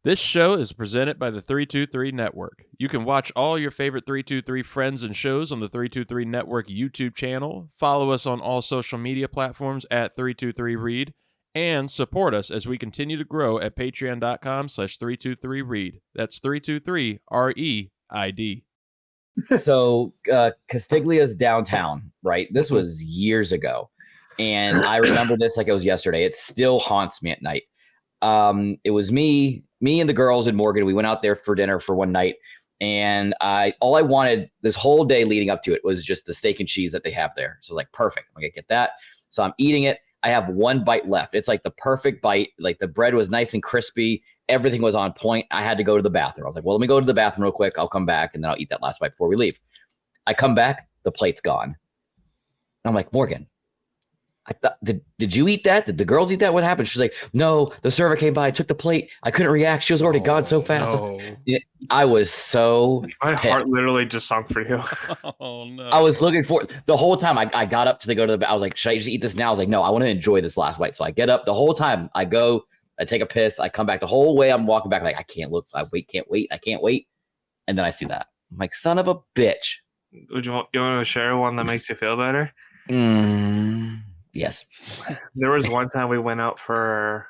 This show is presented by the 323 Network. You can watch all your favorite 323 friends and shows on the 323 Network YouTube channel, follow us on all social media platforms at 323Reid, and support us as we continue to grow at patreon.com/323Reid. That's 323REID. So Castiglia's downtown, right? This was years ago. And I remember this like it was yesterday. It still haunts me at night. It was me and the girls and Morgan. We went out there for dinner for one night. And all I wanted this whole day leading up to it was just the steak and cheese that they have there. So I was like, perfect. I'm going to get that. So I'm eating it. I have one bite left. It's like the perfect bite. Like the bread was nice and crispy. Everything was on point. I had to go to the bathroom. I was like, well, let me go to the bathroom real quick. I'll come back and then I'll eat that last bite before we leave. I come back. The plate's gone. And I'm like, Morgan, I thought, did you eat that? Did the girls eat that? What happened? She's like, no, the server came by, took the plate. I couldn't react. She was already gone so fast. No. I was so My pissed. heart literally just sunk for you. Oh, no. I was looking for the whole time. I got up to go to the. I was like, should I just eat this now? I was like, no, I want to enjoy this last bite. So I get up the whole time. I go, I take a piss. I come back the whole way. I'm walking back like I can't look. I can't wait. And then I see that. I'm like, son of a bitch. You want to share one that makes you feel better? Yes. There was one time we went out for.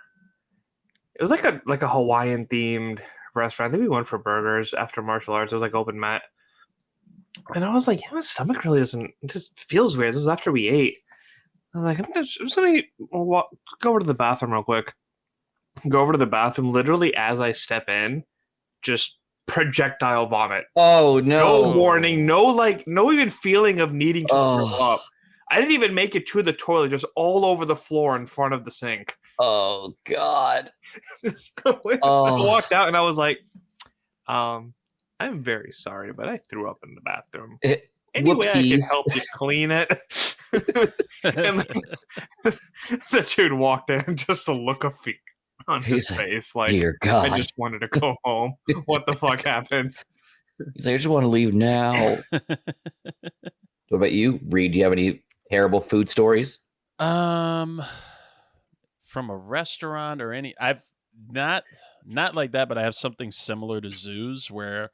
It was like a Hawaiian themed restaurant. I think we went for burgers after martial arts. It was like open mat. And I was like, my stomach really doesn't. It just feels weird. This was after we ate. I was like, I'm just gonna go over to the bathroom real quick. Go over to the bathroom. Literally, as I step in, just projectile vomit. Oh no! No warning. No even feeling of needing to throw up. I didn't even make it to the toilet. Just all over the floor in front of the sink. Oh God! I walked out and I was like, I'm very sorry, but I threw up in the bathroom. Any way I can help you clean it? And the dude walked in, just a look of fear on his face. Like, dear God. I just wanted to go home. What the fuck happened? He's like, I just want to leave now. What about you, Reid? Do you have any terrible food stories? From a restaurant or any, I've not like that, but I have something similar to Zoo's where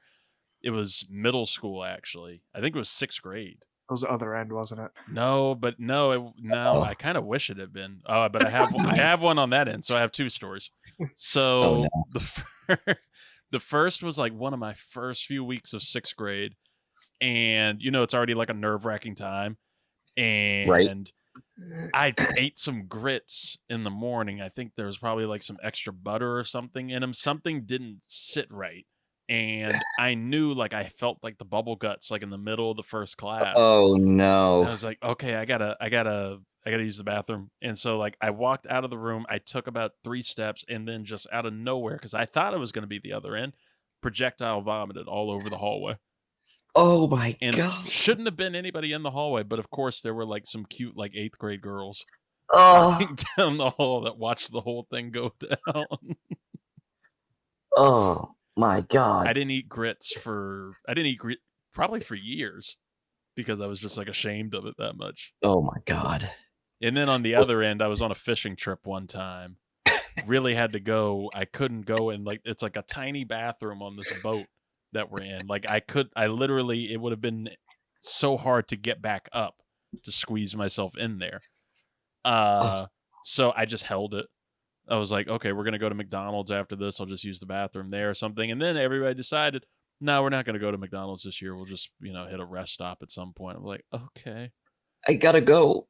it was middle school. Actually, I think it was 6th grade. It was the other end, wasn't it? No, but no. I kind of wish it had been. But I have one on that end, so I have 2 stories. So the first was like one of my first few weeks of 6th grade, and it's already like a nerve-wracking time, and right. I ate some grits in the morning. I think there was probably like some extra butter or something in them. Something didn't sit right. And I knew, like, I felt like the bubble guts, like in the middle of the first class. Oh no! I was like, okay, I gotta use the bathroom. And so, like, I walked out of the room. I took about 3 steps, and then just out of nowhere, because I thought it was going to be the other end, projectile vomited all over the hallway. Oh my God! Shouldn't have been anybody in the hallway, but of course there were like some cute, like 8th grade girls down the hall that watched the whole thing go down. Oh my God! I didn't eat grits probably for years because I was just like ashamed of it that much. Oh my God! And then on the other end, I was on a fishing trip one time. Really had to go. I couldn't go in, like, it's like a tiny bathroom on this boat that we're in. Like, it would have been so hard to get back up to squeeze myself in there. So I just held it. I was like, okay, we're going to go to McDonald's after this. I'll just use the bathroom there or something. And then everybody decided, no, we're not going to go to McDonald's this year. We'll just, hit a rest stop at some point. I'm like, okay. I gotta go.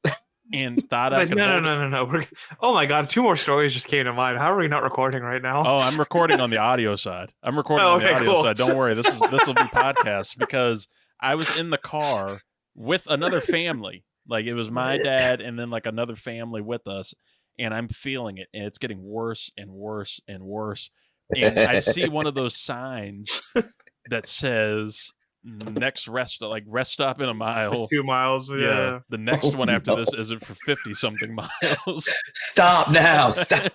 And thought I like, could no. Oh my God, 2 more stories just came to mind. How are we not recording right now? Oh, I'm recording on the audio side. On the audio side. Don't worry. This will be podcast, because I was in the car with another family. Like, it was my dad and then like another family with us, and I'm feeling it, and it's getting worse and worse and worse. And I see one of those signs that says next rest stop in a mile. 2 miles. Yeah. The next one after this isn't for 50 something miles. Stop now. Stop.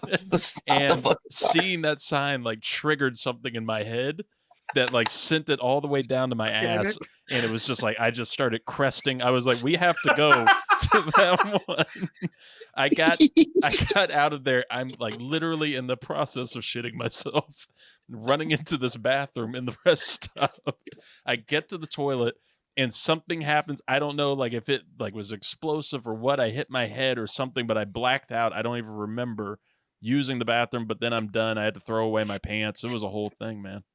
And seeing that sign like triggered something in my head. that like sent it all the way down to my ass, and it was just like I just started cresting. I was like, we have to go to that one. I got out of there. I'm like literally in the process of shitting myself, running into this bathroom in the rest stop. I get to the toilet and something happens. I don't know like if it like was explosive or what. I hit my head or something, but I blacked out. I don't even remember using the bathroom, but then I'm done. I had to throw away my pants. It was a whole thing, man.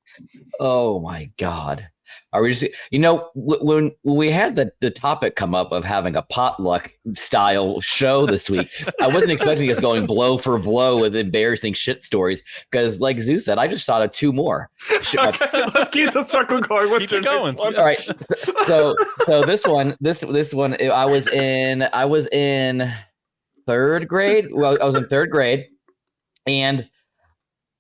Oh my God. Are we just, when we had the topic come up of having a potluck style show this week, I wasn't expecting us going blow for blow with embarrassing shit stories. Because like Zeus said, I just thought of 2 more. Let's keep the circle going. Keep it going. All right. So this one, I was in 3rd grade. Well, I was in 3rd grade. And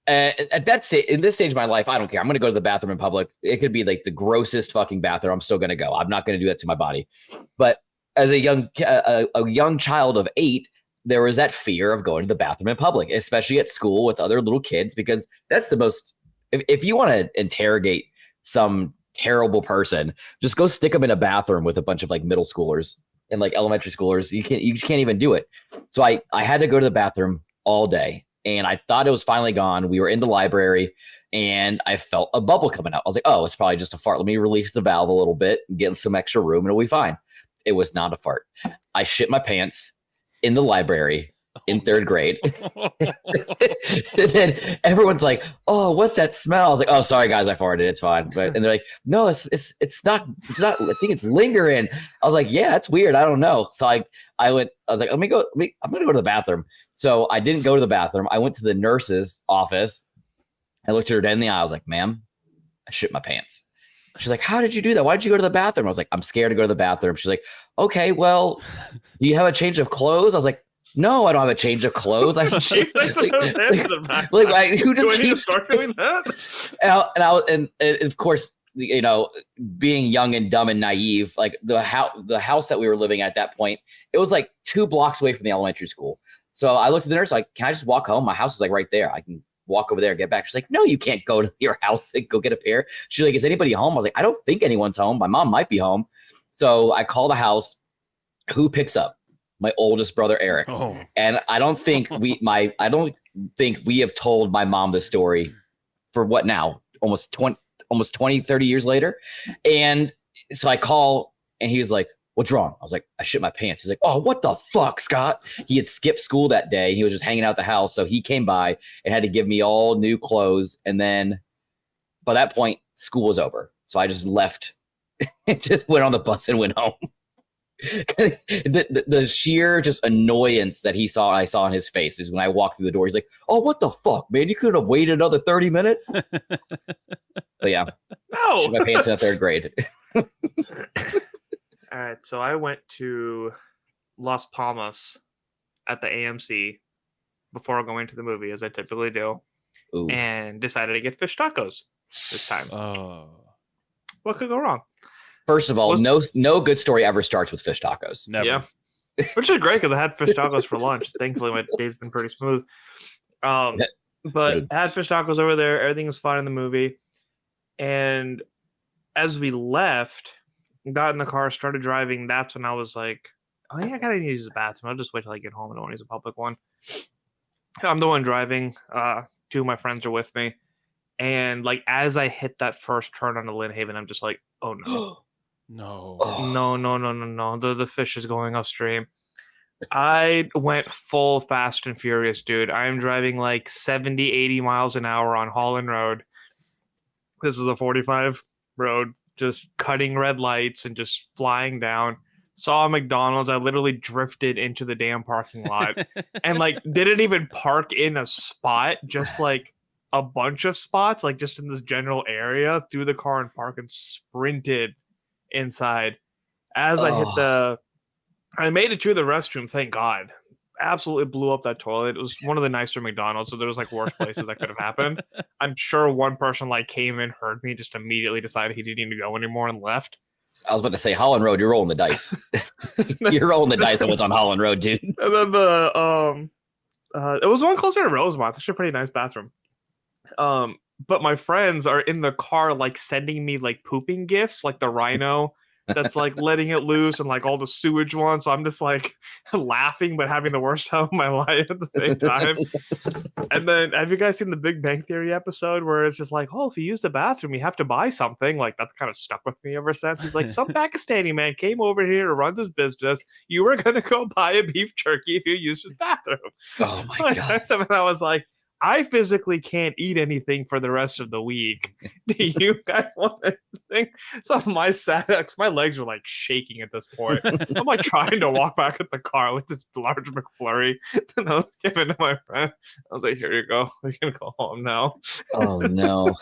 at that stage, in this stage of my life, I don't care. I'm going to go to the bathroom in public. It could be like the grossest fucking bathroom. I'm still going to go. I'm not going to do that to my body. But as a young child of 8, there was that fear of going to the bathroom in public, especially at school with other little kids, because that's the most. If you want to interrogate some terrible person, just go stick them in a bathroom with a bunch of like middle schoolers and like elementary schoolers. You can't even do it. So I had to go to the bathroom all day. And I thought it was finally gone. We were in the library and I felt a bubble coming out. I was like, oh, it's probably just a fart. Let me release the valve a little bit and get some extra room and it'll be fine. It was not a fart. I shit my pants in the library in 3rd grade. And then everyone's like, oh, what's that smell? I was like, oh, sorry guys, I farted. It's fine. And they're like, no, it's not, I think it's lingering. I was like, yeah, that's weird. I don't know. So I was like, I'm going to go to the bathroom. So I didn't go to the bathroom. I went to the nurse's office. I looked at her dead in the eye. I was like, ma'am, I shit my pants. She's like, how did you do that? Why did you go to the bathroom? I was like, I'm scared to go to the bathroom. She's like, okay, well, do you have a change of clothes? I was like, no, I don't have a change of clothes. Who just keeps start doing that? And of course, being young and dumb and naive, like the house that we were living at that point, it was like 2 blocks away from the elementary school. So I looked at the nurse like, can I just walk home? My house is like right there. I can walk over there and get back. She's like, no, you can't go to your house and go get a pair. She's like, is anybody home? I was like, I don't think anyone's home. My mom might be home. So I call the house. Who picks up? My oldest brother, Eric. Oh. And I don't think we have told my mom this story for what now? Almost 20, 30 years later. And so I call and he was like, what's wrong? I was like, I shit my pants. He's like, oh, what the fuck, Scott? He had skipped school that day. He was just hanging out at the house. So he came by and had to give me all new clothes. And then by that point, school was over. So I just left and just went on the bus and went home. the sheer just annoyance that I saw on his face is when I walked through the door. He's like, oh, what the fuck, man? You could have waited another 30 minutes. So yeah. No. Shit my pants in the 3rd grade. All right, so I went to Las Palmas at the AMC before going to the movie, as I typically do. Ooh. And decided to get fish tacos this time. Oh. What could go wrong? First of all, no good story ever starts with fish tacos. Never. Yeah, which is great because I had fish tacos for lunch. Thankfully, my day's been pretty smooth. But I had fish tacos over there. Everything was fine in the movie. And as we left, got in the car, started driving, that's when I was like, oh yeah, I gotta use the bathroom. I'll just wait till I get home. I don't want to use a public one. I'm the one driving. 2 of my friends are with me. And like as I hit that first turn on the Lynn Haven, I'm just like, oh no. No. No. The fish is going upstream. I went full Fast and Furious, dude. I'm driving like 70, 80 miles an hour on Holland Road. This is a 45 road, just cutting red lights and just flying down. Saw a McDonald's. I literally drifted into the damn parking lot and like didn't even park in a spot, just like a bunch of spots, like just in this general area, threw the car and park and sprinted inside. As I made it to the restroom, thank God. Absolutely blew up that toilet. It was one of the nicer McDonald's, so there was like worse places that could have happened. I'm sure one person like came in, heard me, just immediately decided he didn't need to go anymore and left. I was about to say Holland Road, you're rolling the dice. You're rolling the dice on what's on Holland Road, dude. And then it was one closer to Rosemont. It's actually a pretty nice bathroom. but my friends are in the car like sending me like pooping gifts, like the rhino that's like letting it loose and like all the sewage ones. So I'm just like laughing but having the worst time of my life at the same time. And then have you guys seen the Big Bang Theory episode where it's just like, oh, if you use the bathroom, you have to buy something? Like that's kind of stuck with me ever since. He's like, some Pakistani man came over here to run this business. You were gonna go buy a beef jerky if you used his bathroom. Oh my God. And I was like, I physically can't eat anything for the rest of the week. Do you guys want anything? So my legs were like shaking at this point. I'm like trying to walk back at the car with this large McFlurry. And I was giving to my friend. I was like, here you go. We can go home now. Oh no.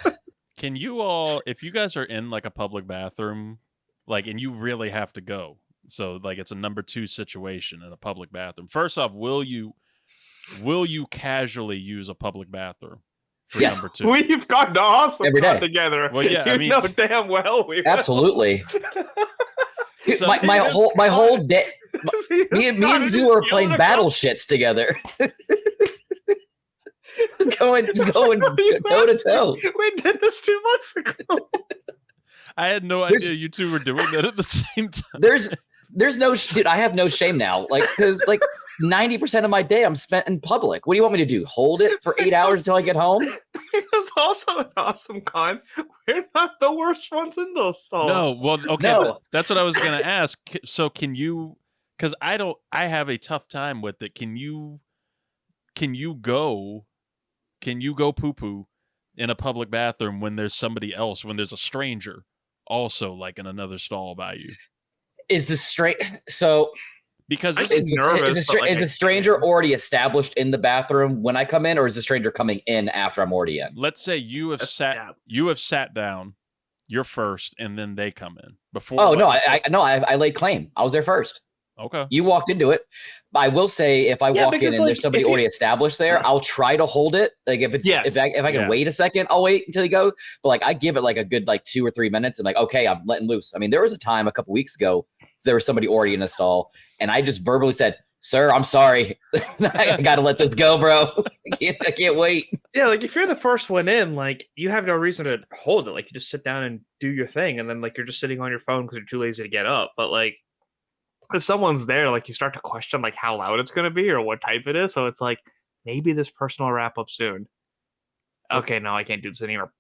Can you all, if you guys are in like a public bathroom, like, and you really have to go, so like it's a number 2 situation in a public bathroom. First off, will you casually use a public bathroom for Yes. number 2? We've gone to awesome Every day. together. Well, yeah, you know damn well we Absolutely. So- my whole day. Me and Zoo are playing battle shits together. going toe to toe. We did this 2 months ago. I had no idea you two were doing that at the same time. There's no dude. I have no shame now, like because like 90% of my day I'm spent in public. What do you want me to do? Hold it for 8 hours until I get home? It was also an awesome con. We're not the worst ones in those stalls. No, well, okay, No. that's what I was gonna ask. So can you? Because I have a tough time with it. Can you go poo poo in a public bathroom when there's somebody else, when there's a stranger also like in another stall by you? Is the straight so? Because I'm this just nervous, but, like, is the stranger already established in the bathroom when I come in, or is the stranger coming in after I'm already in? let's say you have sat down, you're first, and then they come in before. Oh no, I laid claim. I was there first. Okay. You walked into it. I will say if I walk in and like, there's somebody already established there, I'll try to hold it. Like if it's if I can wait a second, I'll wait until you go. But like I give it like a good like 2 or 3 minutes and like, okay, I'm letting loose. I mean, there was a time a couple weeks ago, there was somebody already in a stall, and I just verbally said, "Sir, I'm sorry. I gotta let this go, bro. I can't wait." Yeah, like if you're the first one in, like you have no reason to hold it. Like you just sit down and do your thing, and then like you're just sitting on your phone because you're too lazy to get up. But like if someone's there, like you start to question like how loud it's gonna be or what type it is. So it's like maybe this person will wrap up soon. Okay, no, I can't do this anymore.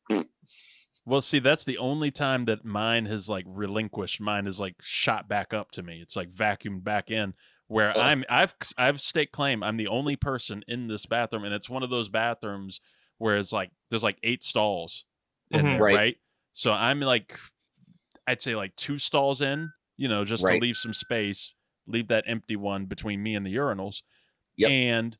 Well, see, that's the only time that mine has like relinquished. Mine is like shot back up to me. It's like vacuumed back in. Where I've staked claim. I'm the only person in this bathroom, and it's one of those bathrooms where it's like there's like 8 stalls in there, right? So I'm like, I'd say like 2 stalls in, just to leave some space, leave that empty one between me and the urinals. Yep. And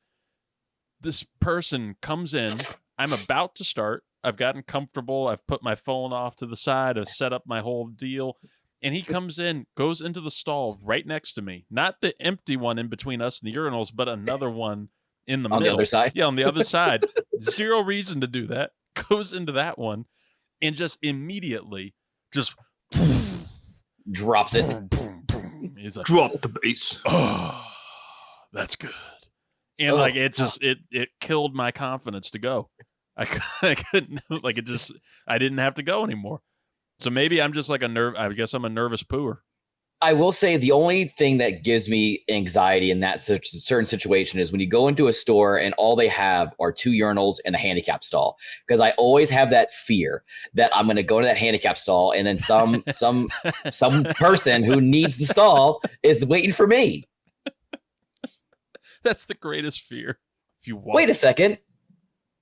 this person comes in. I'm about to start. I've gotten comfortable. I've put my phone off to the side. I've set up my whole deal. And he comes in, goes into the stall right next to me. Not the empty one in between us and the urinals, but another one in the middle. On the other side? Yeah, on the other side. Zero reason to do that. Goes into that one and just immediately just drops it. He's like, drop the bass. Oh, that's good. And like it just it killed my confidence to go. I couldn't like it just I didn't have to go anymore. So maybe I'm just like I guess I'm a nervous pooer. I will say the only thing that gives me anxiety in that certain situation is when you go into a store and all they have are 2 urinals and a handicap stall. Because I always have that fear that I'm going to go to that handicap stall and then some person who needs the stall is waiting for me. That's the greatest fear. If you wait a second,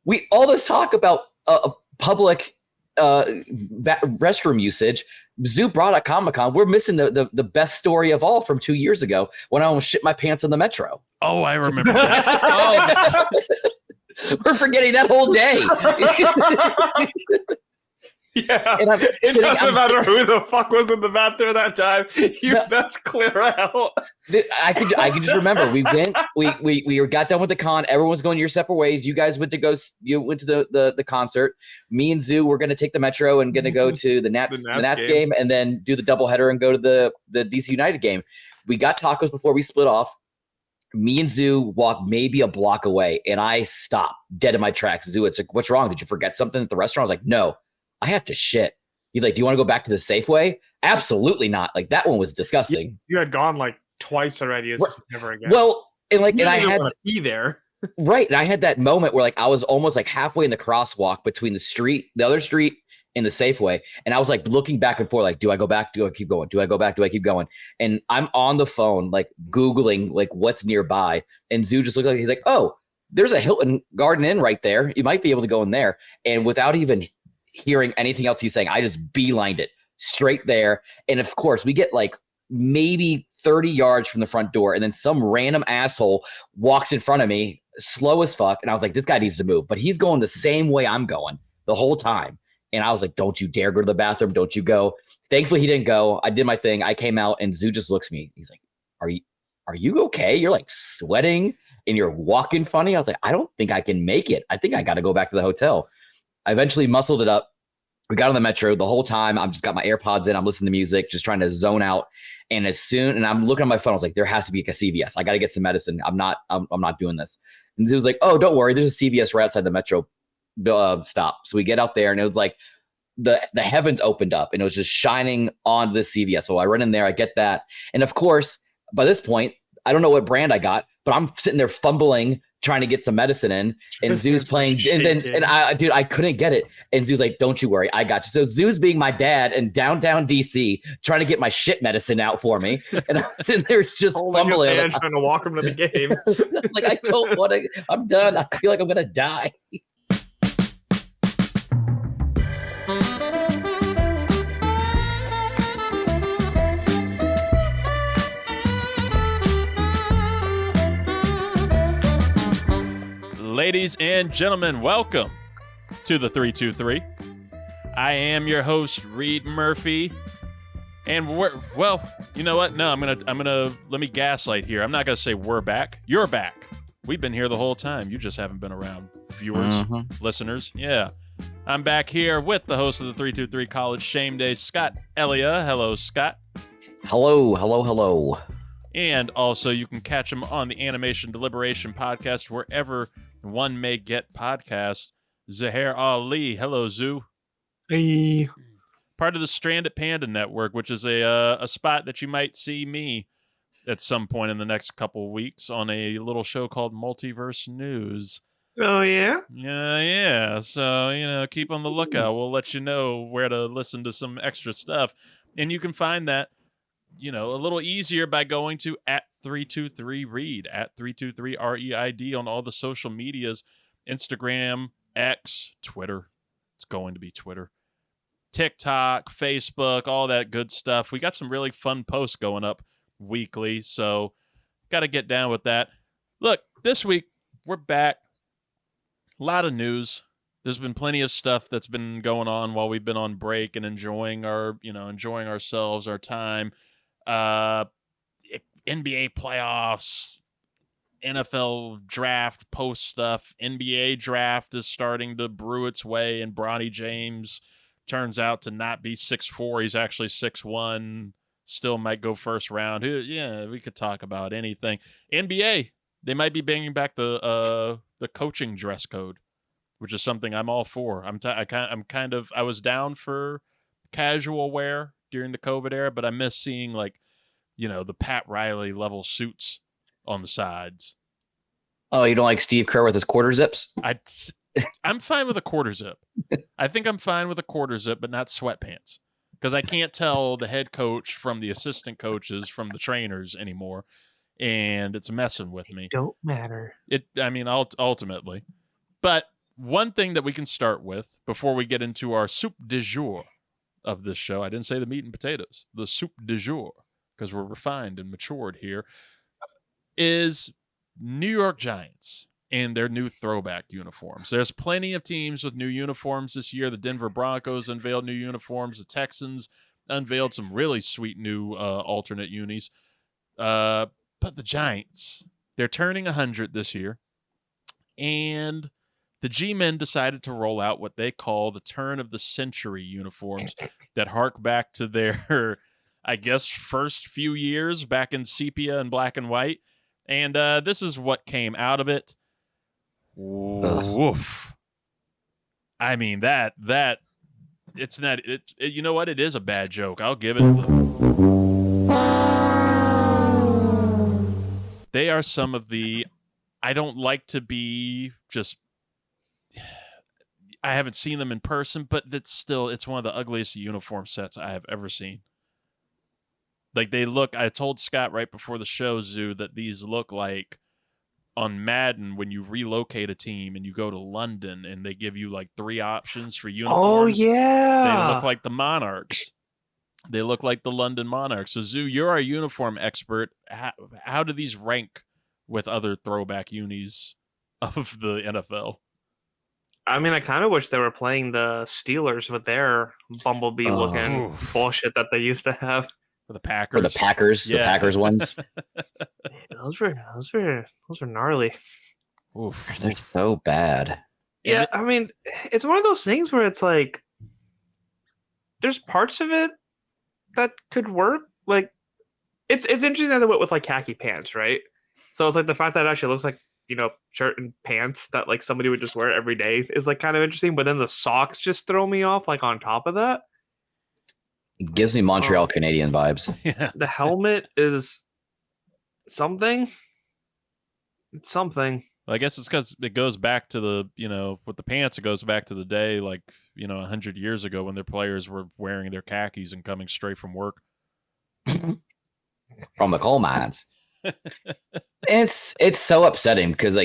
we all this talk about public restroom usage. Zoo brought at Comic-Con. We're missing the best story of all from 2 years ago when I almost shit my pants on the metro. Oh, I remember that. We're forgetting that whole day. Yeah, it doesn't matter who the fuck was in the bathroom that time. You best clear out. I can just remember we went. We got done with the con. Everyone was going your separate ways. You guys went to go. You went to the concert. Me and Zoo were going to take the metro and going to go to the Nats game and then do the doubleheader and go to the DC United game. We got tacos before we split off. Me and Zoo walk maybe a block away, and I stop dead in my tracks. Zoo, it's like, what's wrong? Did you forget something at the restaurant? I was like, no, I have to shit. He's like, do you want to go back to the Safeway? Absolutely not. Like, that one was disgusting. You had gone like twice already. It's just never again. Well, and I had to be there. Right. And I had that moment where like I was almost like halfway in the crosswalk between the other street and the Safeway. And I was like looking back and forth, like, do I go back? Do I keep going? Do I go back? Do I keep going? And I'm on the phone, like Googling like what's nearby. And Zoo just looked like he's like, oh, there's a Hilton Garden Inn right there. You might be able to go in there. And without even hearing anything else he's saying, I just beelined it straight there. And of course, we get like maybe 30 yards from the front door. And then some random asshole walks in front of me, slow as fuck. And I was like, this guy needs to move. But he's going the same way I'm going the whole time. And I was like, don't you dare go to the bathroom. Don't you go. Thankfully, he didn't go. I did my thing. I came out and Zoo just looks at me. He's like, are you okay? You're like sweating and you're walking funny. I was like, I don't think I can make it. I think I got to go back to the hotel. I eventually muscled it up. We got on the metro the whole time. I'm just got my AirPods in. I'm listening to music, just trying to zone out. And I'm looking at my phone. I was like, there has to be a CVS. I got to get some medicine. I'm not doing this. And he was like, oh, don't worry. There's a CVS right outside the metro stop. So we get out there and it was like the heavens opened up and it was just shining on the CVS. So I run in there, I get that. And of course, by this point, I don't know what brand I got, but I'm sitting there fumbling, trying to get some medicine in, and Zoo's playing, and I couldn't get it. And Zoo's like, don't you worry, I got you. So Zoo's being my dad in downtown DC, trying to get my shit medicine out for me. And I was in there just fumbling. Like, trying to walk him to the game. I was like, I don't want to, I'm done. I feel like I'm going to die. Ladies and gentlemen, welcome to the 323. I am your host, Reid Murphy, and well, you know what? No, I'm gonna let me gaslight here. I'm not gonna say we're back. You're back. We've been here the whole time. You just haven't been around, viewers, listeners. Yeah, I'm back here with the host of the 323 College Shame Day, Scott Ellia. Hello, Scott. Hello. And also, you can catch him on the Animation Deliberation podcast wherever one may get podcasts. Zuhair Ali. Hello, Zoo. Hey. Part of the Stranded Panda Network, which is a spot that you might see me at some point in the next couple weeks on a little show called Multiverse News. Oh, yeah? Yeah. So, keep on the lookout. We'll let you know where to listen to some extra stuff. And you can find that, a little easier by going to @323Reid, @323REID on all the social medias, Instagram, X, Twitter. It's going to be Twitter, TikTok, Facebook, all that good stuff. We got some really fun posts going up weekly, so got to get down with that. Look, this week we're back. A lot of news. There's been plenty of stuff that's been going on while we've been on break and enjoying ourselves, our time. NBA playoffs, NFL draft post stuff. NBA draft is starting to brew its way, and Bronny James turns out to not be 6'4". He's actually 6'1". Still might go first round. Yeah, we could talk about anything. NBA, they might be bringing back the coaching dress code, which is something I'm all for. I was down for casual wear during the COVID era, but I miss seeing the Pat Riley level suits on the sides. Oh, you don't like Steve Kerr with his quarter zips? I'm fine with a quarter zip. I think I'm fine with a quarter zip, but not sweatpants, because I can't tell the head coach from the assistant coaches from the trainers anymore, and it's messing with me. Don't matter. Ultimately. But one thing that we can start with before we get into our soup du jour of this show, I didn't say the meat and potatoes, the soup du jour, because we're refined and matured here, is New York Giants and their new throwback uniforms. There's plenty of teams with new uniforms this year. The Denver Broncos unveiled new uniforms. The Texans unveiled some really sweet new alternate unis. But the Giants, they're turning 100 this year, and the G-men decided to roll out what they call the turn of the century uniforms that hark back to their, I guess, first few years back in sepia and black and white. And this is what came out of it. Woof. I mean, that it's not you know what? It is a bad joke. I'll give it. They are some of the. I don't like to be just. I haven't seen them in person, but it's one of the ugliest uniform sets I have ever seen. Like they look. I told Scott right before the show, Zoo, that these look like on Madden when you relocate a team and you go to London and they give you like 3 options for uniforms. Oh yeah, they look like the Monarchs. They look like the London Monarchs. So Zoo, you're our uniform expert. How do these rank with other throwback unis of the NFL? I mean, I kind of wish they were playing the Steelers with their bumblebee looking bullshit that they used to have. For the Packers. The Packers ones. Those were gnarly. Oof. They're so bad. Yeah, I mean, it's one of those things where it's like there's parts of it that could work. Like it's interesting that they went with like khaki pants, right? So it's like the fact that it actually looks like, you know, shirt and pants that like somebody would just wear every day is like kind of interesting. But then the socks just throw me off. Like on top of that, it gives me Montreal Canadian vibes. Yeah. The helmet is something. It's something. Well, I guess it's because it goes back to the, you know, with the pants, it goes back to the day, like, you know, 100 years ago when their players were wearing their khakis and coming straight from work. From the coal mines. It's so upsetting because,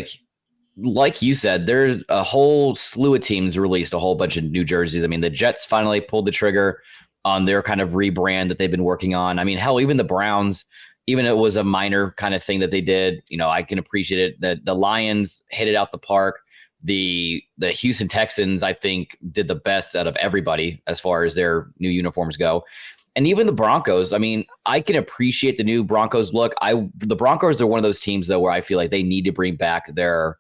like you said, there's a whole slew of teams released a whole bunch of new jerseys. I mean, the Jets finally pulled the trigger on their kind of rebrand that they've been working on. I mean, hell, even the Browns, even it was a minor kind of thing that they did, you know, I can appreciate it. The Lions hit it out the park. The Houston Texans, I think, did the best out of everybody as far as their new uniforms go. And even the Broncos, I mean, I can appreciate the new Broncos look. The Broncos are one of those teams, though, where I feel like they need to bring back their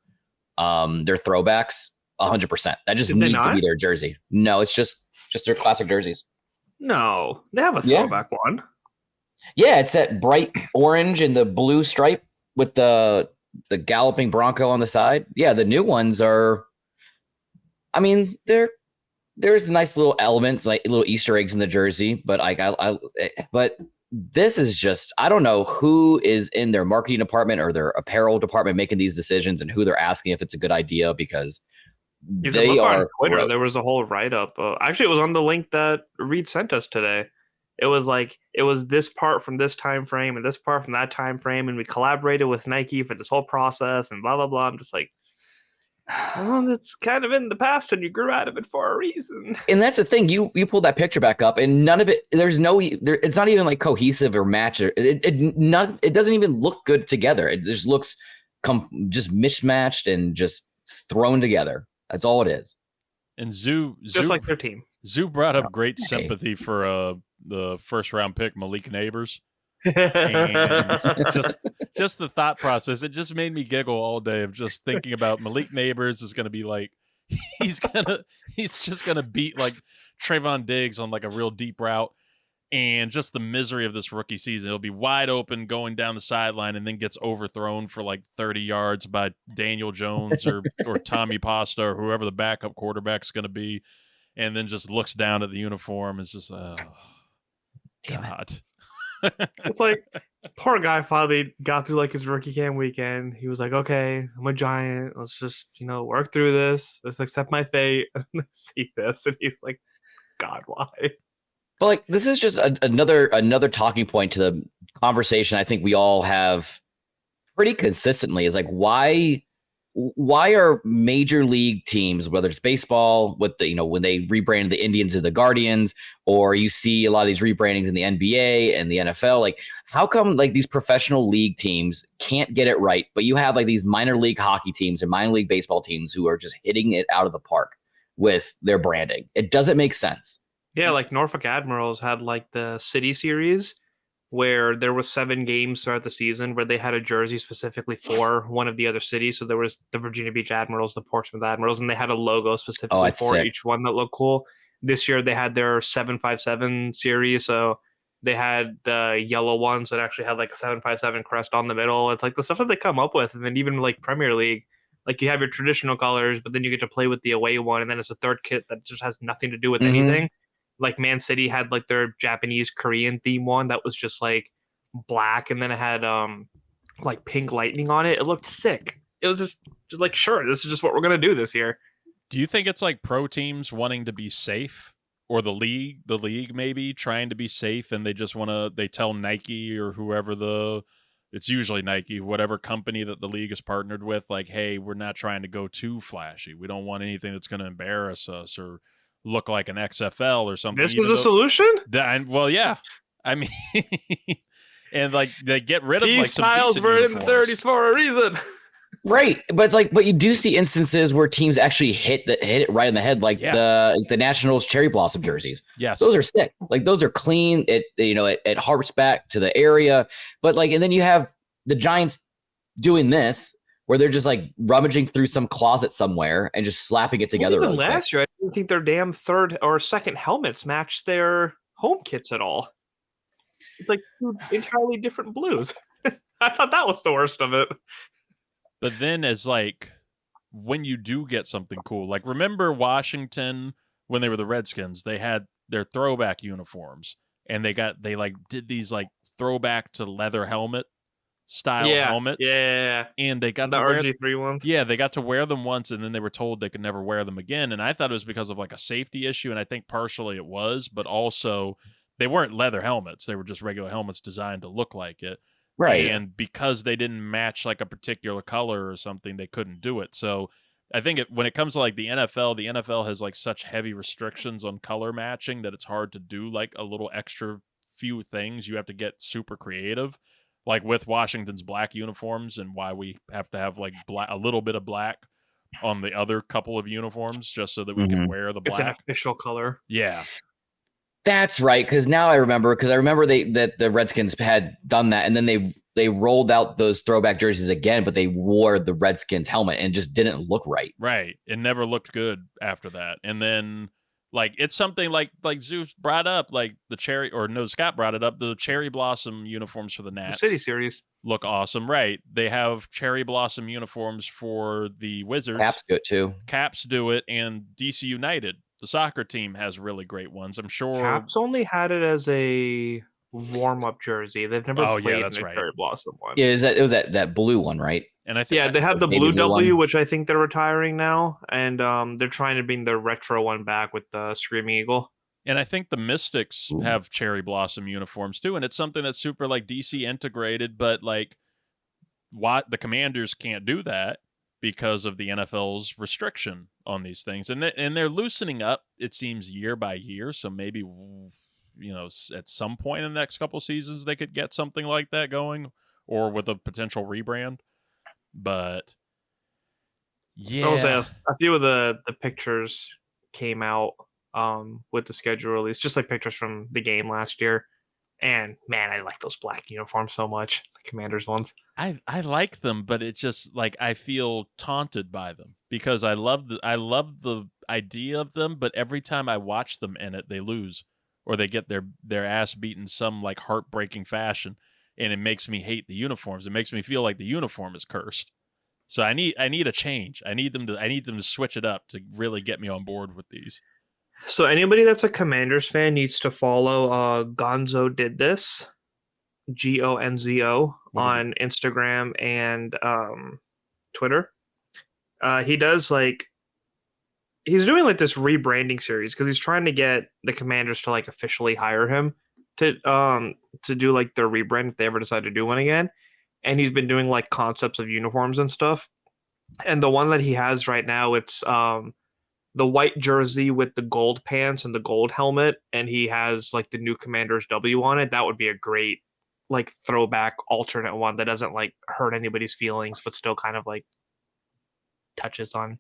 throwbacks 100%. That just needs to be their jersey. No, it's just their classic jerseys. No, they have a throwback one. Yeah, it's that bright orange and the blue stripe with the galloping Bronco on the side. Yeah, the new ones are, I mean, there's nice little elements, like little Easter eggs in the jersey, but but this is just, I don't know who is in their marketing department or their apparel department making these decisions and who they're asking if it's a good idea, because they are on Twitter. There was a whole write-up. Actually, it was on the link that Reid sent us today. It was like, it was this part from this time frame and this part from that time frame, and we collaborated with Nike for this whole process and blah, blah, blah. I'm just like, well, it's kind of in the past and you grew out of it for a reason. And that's the thing. You pulled that picture back up and none of it, it's not even like cohesive or match. It doesn't even look good together. It just looks just mismatched and just thrown together. That's all it is. And Zoo just like their team. Zoo brought up great sympathy for the first round pick, Malik Neighbors. And just the thought process, it just made me giggle all day of just thinking about Malik Neighbors is going to be like, he's just going to beat like Trayvon Diggs on like a real deep route, and just the misery of this rookie season. He'll be wide open going down the sideline and then gets overthrown for like 30 yards by Daniel Jones or Tommy Pasta or whoever the backup quarterback's going to be, and then just looks down at the uniform and is just God. It's like, poor guy finally got through like his rookie camp weekend. He was like, okay, I'm a Giant. Let's just, work through this. Let's accept my fate and see this. And he's like, God, why? But like, this is just another talking point to the conversation I think we all have pretty consistently, is like, why are major league teams, whether it's baseball with when they rebranded the Indians to the Guardians, or you see a lot of these rebrandings in the NBA and the NFL, like how come like these professional league teams can't get it right, but you have like these minor league hockey teams and minor league baseball teams who are just hitting it out of the park with their branding? It doesn't make sense. Yeah, like Norfolk Admirals had like the City Series, where there was 7 games throughout the season where they had a jersey specifically for one of the other cities. So there was the Virginia Beach Admirals, the Portsmouth Admirals, and they had a logo specifically for each one that looked cool. This year they had their 757 series. So They had the yellow ones that actually had like a 757 crest on the middle. It's like the stuff that they come up with. And then even like Premier League, like you have your traditional colors, but then you get to play with the away one. And then it's a third kit that just has nothing to do with anything. Like Man City had like their Japanese Korean theme one that was just like black. And then it had like pink lightning on it. It looked sick. It was just like, sure, this is just what we're going to do this year. Do you think it's like pro teams wanting to be safe? Or the league maybe trying to be safe, and they just they tell Nike or whoever it's usually Nike, whatever company that the league is partnered with, like, hey, we're not trying to go too flashy. We don't want anything that's going to embarrass us or look like an XFL or something. This is a solution? Well, yeah. I mean, and like they get rid of these like some styles were in the 30s for a reason. Right, but it's like, but you do see instances where teams actually hit it right in the head, like the Nationals cherry blossom jerseys. Yes, those are sick. Like those are clean. It harps back to the area. But like, and then you have the Giants doing this, where they're just like rummaging through some closet somewhere and just slapping it together. Even last year, I didn't think their damn third or second helmets matched their home kits at all. It's like two entirely different blues. I thought that was the worst of it. But then as like when you do get something cool, like remember Washington when they were the Redskins, they had their throwback uniforms and they did these like throwback to leather helmet style helmets. Yeah. And they got the to RG3 ones. Yeah, they got to wear them once and then they were told they could never wear them again. And I thought it was because of like a safety issue, and I think partially it was, but also they weren't leather helmets. They were just regular helmets designed to look like it. Right. And because they didn't match like a particular color or something, they couldn't do it. So I think when it comes to like the NFL has like such heavy restrictions on color matching that it's hard to do like a little extra few things. You have to get super creative, like with Washington's black uniforms, and why we have to have like a little bit of black on the other couple of uniforms just so that we can wear the black. It's an official color. Yeah. That's right, because now I remember that the Redskins had done that, and then they rolled out those throwback jerseys again, but they wore the Redskins helmet and it just didn't look right. Right, it never looked good after that. And then like it's something like Zeus brought up, like Scott brought it up. The cherry blossom uniforms for the Nats, the City Series, look awesome. Right, they have cherry blossom uniforms for the Wizards. Caps do it too. Caps do it, and DC United, the soccer team, has really great ones. I'm sure Caps only had it as a warm-up jersey. They've never played in the cherry blossom one. Yeah, it was that blue one, right? And I think they have the blue W, which I think they're retiring now, and they're trying to bring the retro one back with the Screaming Eagle. And I think the Mystics have cherry blossom uniforms too, and it's something that's super like DC integrated, but like the Commanders can't do that because of the NFL's restriction on these things, and they're loosening up, it seems, year by year. So maybe at some point in the next couple seasons they could get something like that going, or with a potential rebrand. But yeah, a few of the pictures came out with the schedule release, just like pictures from the game last year. And man, I like those black uniforms so much, the Commanders ones. I like them, but it's just like I feel taunted by them because I love the idea of them, but every time I watch them in it, they lose or they get their ass beaten some like heartbreaking fashion, and it makes me hate the uniforms. It makes me feel like the uniform is cursed. So I need a change. I need them to switch it up to really get me on board with these. So anybody that's a Commanders fan needs to follow Gonzo Did This, GONZO, on Instagram and Twitter. He does he's doing like this rebranding series because he's trying to get the Commanders to like officially hire him to do like their rebrand if they ever decide to do one again. And he's been doing like concepts of uniforms and stuff. And the one that he has right now, it's the white jersey with the gold pants and the gold helmet, and he has like the new Commanders W on it. That would be a great like throwback alternate one that doesn't like hurt anybody's feelings, but still kind of like touches on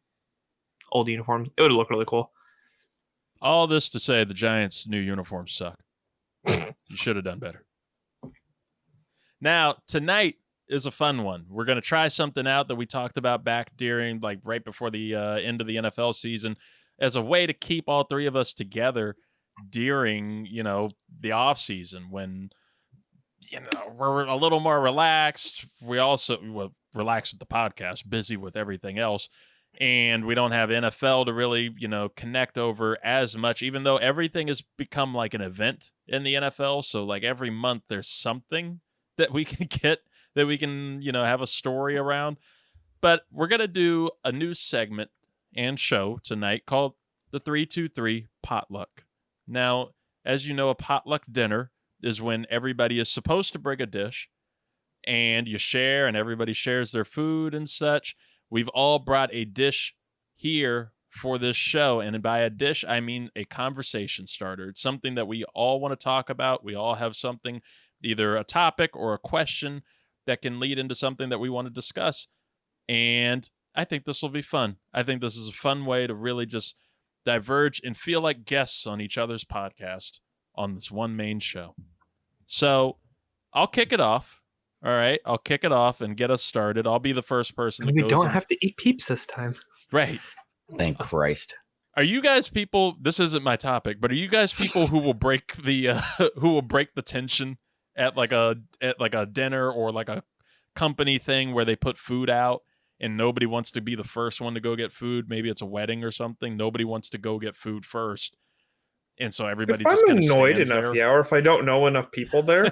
old uniforms. It would look really cool. All this to say, the Giants' new uniforms suck. You should have done better. Now, tonight is a fun one. We're going to try something out that we talked about back during, like, right before the end of the NFL season as a way to keep all three of us together. during, the off season when, we're a little more relaxed. We also relax with the podcast, busy with everything else. And we don't have NFL to really, connect over as much, even though everything has become like an event in the NFL. So like every month there's something that we can get that we can, have a story around. But we're going to do a new segment and show tonight called the 323 Potluck. Now, as you know, a potluck dinner is when everybody is supposed to bring a dish and you share and everybody shares their food and such. We've all brought a dish here for this show. And by a dish, I mean a conversation starter. It's something that we all want to talk about. We all have something, either a topic or a question that can lead into something that we want to discuss. And I think this will be fun. I think this is a fun way to really just diverge and feel like guests on each other's podcast on this one main show. So I'll kick it off. All right, I'll kick it off and get us started. I'll be the first person. We don't have to eat peeps this time. Right. Thank Christ. Are you guys people? This isn't my topic, but are you guys people who will break the tension at like a dinner or like a company thing where they put food out and nobody wants to be the first one to go get food? Maybe it's a wedding or something. Nobody wants to go get food first. And so everybody just kind of annoyed stands enough, there. or if I don't know enough people there,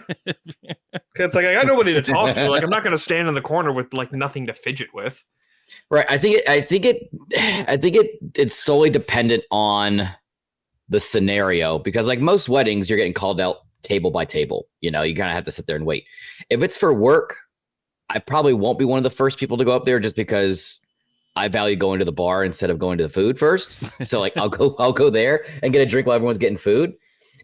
it's like I got nobody to talk to. Like I'm not going to stand in the corner with like nothing to fidget with. Right. I think it's solely dependent on the scenario because like most weddings, you're getting called out table by table. You kind of have to sit there and wait. If it's for work, I probably won't be one of the first people to go up there just because I value going to the bar instead of going to the food first. So like I'll go there and get a drink while everyone's getting food.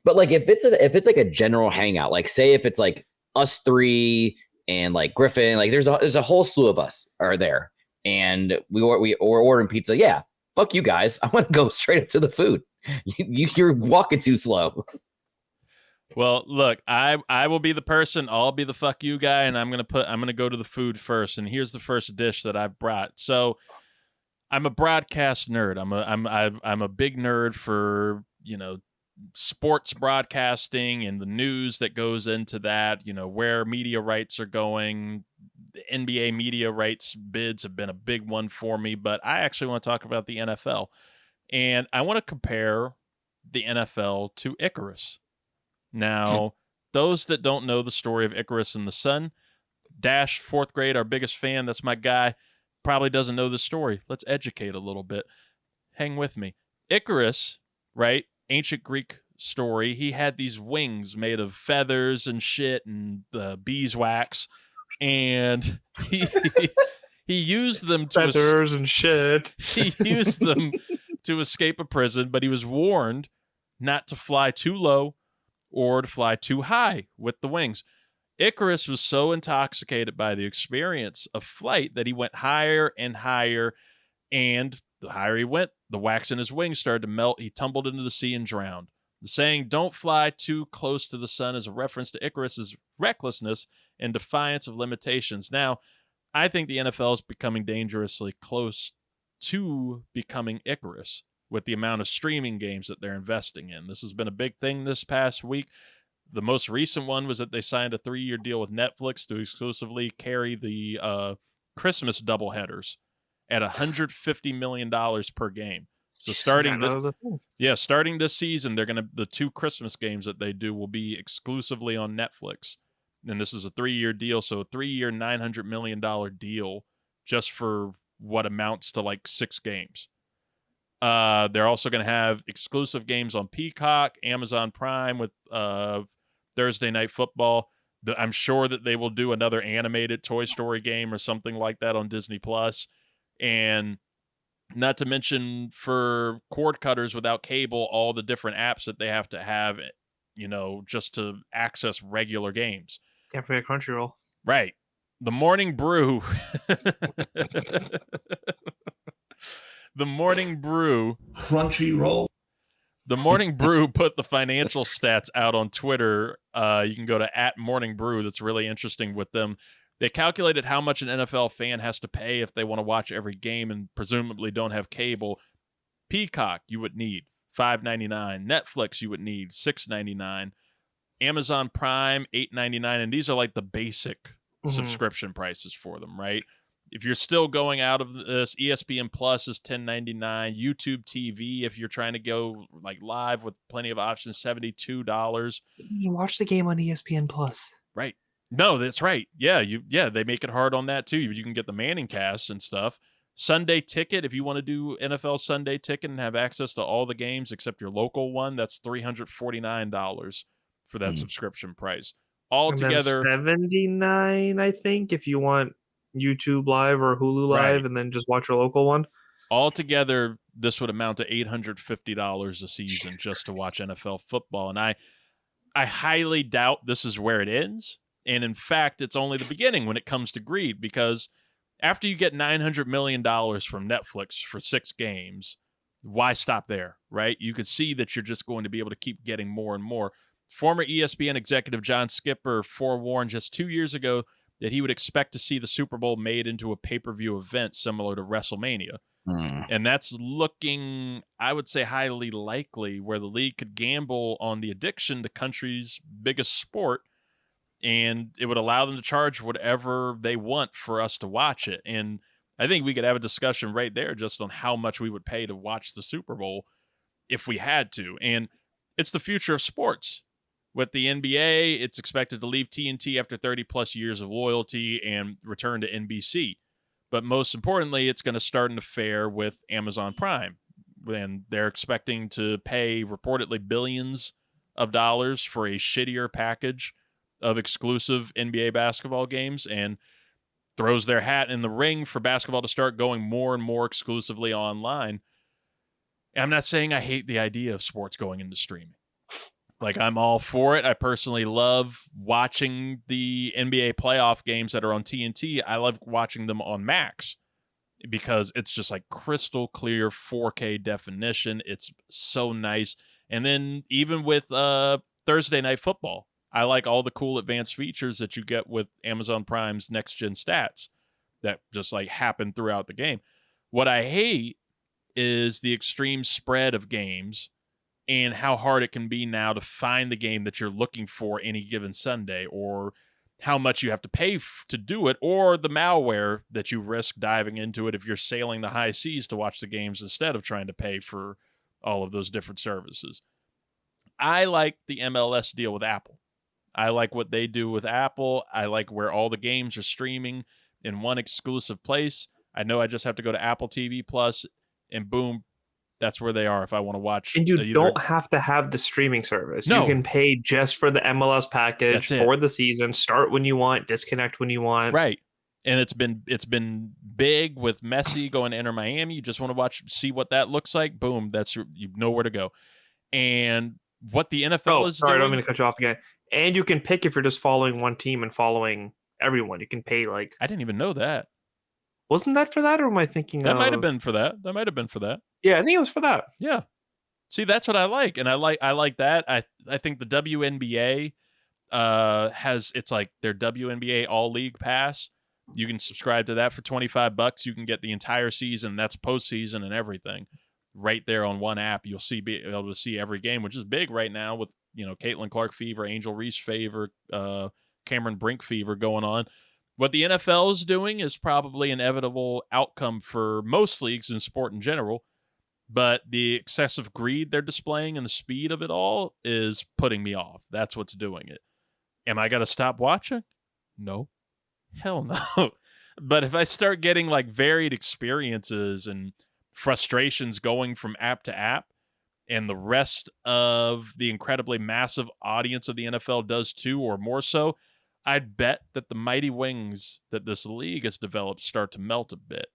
But like if it's like a general hangout, like say if it's like us three and like Griffin, like there's a whole slew of us are there and we're ordering pizza. Yeah, fuck you guys. I want to go straight up to the food. You're walking too slow. Well, look, I will be the person. I'll be the fuck you guy, and I'm gonna go to the food first. And here's the first dish that I've brought. So I'm a broadcast nerd. I'm a big nerd for sports broadcasting and the news that goes into that. Where media rights are going. The NBA media rights bids have been a big one for me, but I actually want to talk about the NFL, and I want to compare the NFL to Icarus. Now, those that don't know the story of Icarus and the Sun, Dash, 4th grade, our biggest fan, that's my guy, probably doesn't know the story. Let's educate a little bit. Hang with me. Icarus, right, ancient Greek story, he had these wings made of feathers and shit and beeswax, and he used them to feathers and shit. He used them to escape a prison, but he was warned not to fly too low or to fly too high with the wings. Icarus was so intoxicated by the experience of flight that he went higher and higher, and the higher he went, the wax in his wings started to melt. He tumbled into the sea and drowned. The saying, "Don't fly too close to the sun," is a reference to Icarus's recklessness and defiance of limitations. Now, I think the NFL is becoming dangerously close to becoming Icarus with the amount of streaming games that they're investing in. This has been a big thing this past week. The most recent one was that they signed a 3-year deal with Netflix to exclusively carry the Christmas doubleheaders at $150 million per game. So starting this season, the 2 Christmas games that they do will be exclusively on Netflix. And this is a 3-year deal, so a 3-year, $900 million deal just for what amounts to like 6 games. They're also going to have exclusive games on Peacock, Amazon Prime with Thursday Night Football. I'm sure that they will do another animated Toy Story game or something like that on Disney Plus. And not to mention for cord cutters without cable, all the different apps that they have to have, just to access regular games. Can't forget Crunchyroll. Right. The Morning Brew. The Morning Brew. Crunchyroll. The Morning Brew put the financial stats out on Twitter. You can go to @MorningBrew. That's really interesting with them. They calculated how much an NFL fan has to pay if they want to watch every game and presumably don't have cable. Peacock, you would need $5.99. Netflix, you would need $6.99. Amazon Prime, $8.99. And these are like the basic subscription prices for them, right? If you're still going out of this, ESPN Plus is $10.99. YouTube TV, if you're trying to go like live with plenty of options, $72. You watch the game on ESPN Plus. Right. No, that's right. Yeah, they make it hard on that too. You can get the Manning cast and stuff. Sunday Ticket, if you want to do NFL Sunday Ticket and have access to all the games except your local one, that's $349 for that subscription price. Altogether, $79, I think, if you want YouTube Live or Hulu Live, and then just watch your local one. Altogether, this would amount to $850 a season just to watch NFL football. And I highly doubt this is where it ends. And in fact, it's only the beginning when it comes to greed, because after you get $900 million from Netflix for 6 games, why stop there, right? You could see that you're just going to be able to keep getting more and more. Former ESPN executive John Skipper forewarned just 2 years ago that he would expect to see the Super Bowl made into a pay-per-view event similar to WrestleMania. And that's looking, I would say, highly likely, where the league could gamble on the addiction, the country's biggest sport, and it would allow them to charge whatever they want for us to watch it. And I think we could have a discussion right there just on how much we would pay to watch the Super Bowl if we had to. And it's the future of sports. With the NBA, it's expected to leave TNT after 30-plus years of loyalty and return to NBC. But most importantly, it's going to start an affair with Amazon Prime. And they're expecting to pay reportedly billions of dollars for a shittier package of exclusive NBA basketball games, and throws their hat in the ring for basketball to start going more and more exclusively online. And I'm not saying I hate the idea of sports going into streaming. Like, I'm all for it. I personally love watching the NBA playoff games that are on TNT. I love watching them on Max because it's just like crystal clear 4K definition. It's so nice. And then even with Thursday Night Football, I like all the cool advanced features that you get with Amazon Prime's Next Gen Stats that just like happen throughout the game. What I hate is the extreme spread of games and how hard it can be now to find the game that you're looking for any given Sunday, or how much you have to pay to do it, or the malware that you risk diving into it if you're sailing the high seas to watch the games instead of trying to pay for all of those different services. I like the MLS deal with Apple. I like what they do with Apple. I like where all the games are streaming in one exclusive place. I know I just have to go to Apple TV Plus, and boom, that's where they are if I want to watch. And you don't have to have the streaming service. No. You can pay just for the MLS package for the season, start when you want, disconnect when you want. Right. And it's been big with Messi going to Inter Miami. You just want to see what that looks like. Boom, you know where to go. And what the NFL is doing. I'm going to cut you off again. And you can pick if you're just following one team and following everyone. You can pay like... I didn't even know that. Wasn't that for that, or am I thinking that might have been for that. That might have been for that. Yeah, I think it was for that. Yeah. See, that's what I like. And I like that. I think the WNBA it's like their WNBA All League Pass. You can subscribe to that for $25. You can get the entire season. That's postseason and everything right there on one app. You'll be able to see every game, which is big right now with, Caitlin Clark fever, Angel Reese fever, Cameron Brink fever going on. What the NFL is doing is probably an inevitable outcome for most leagues in sport in general, but the excessive greed they're displaying and the speed of it all is putting me off. That's what's doing it. Am I going to stop watching? No. Hell no. But if I start getting like varied experiences and frustrations going from app to app, and the rest of the incredibly massive audience of the NFL does too, or more so, I'd bet that the mighty wings that this league has developed start to melt a bit.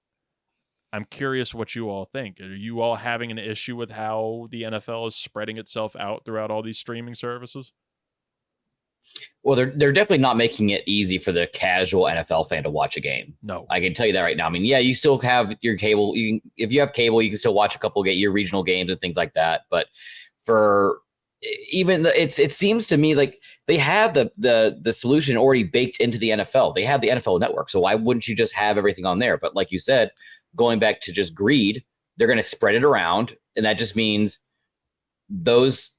I'm curious what you all think. Are you all having an issue with how the NFL is spreading itself out throughout all these streaming services? Well, they're definitely not making it easy for the casual NFL fan to watch a game. No. I can tell you that right now. I mean, yeah, you still have your cable. If you have cable, you can still watch a couple, get your regional games and things like that. But for even it seems to me like they have the solution already baked into the NFL. They have the NFL Network. So why wouldn't you just have everything on there? But like you said, going back to just greed, they're going to spread it around. And that just means those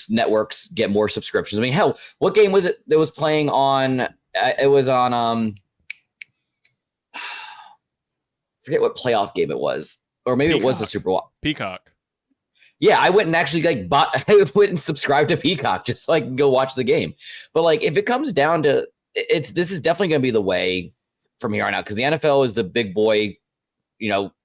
networks get more subscriptions. I mean, hell, what game was it that was playing on? It was on forget what playoff game it was, or maybe Peacock. It was the Super Bowl. Peacock. Yeah, I went and actually I went and subscribed to Peacock just so I can go watch the game. But like, if it comes down to this is definitely going to be the way from here on out, because the NFL is the big boy,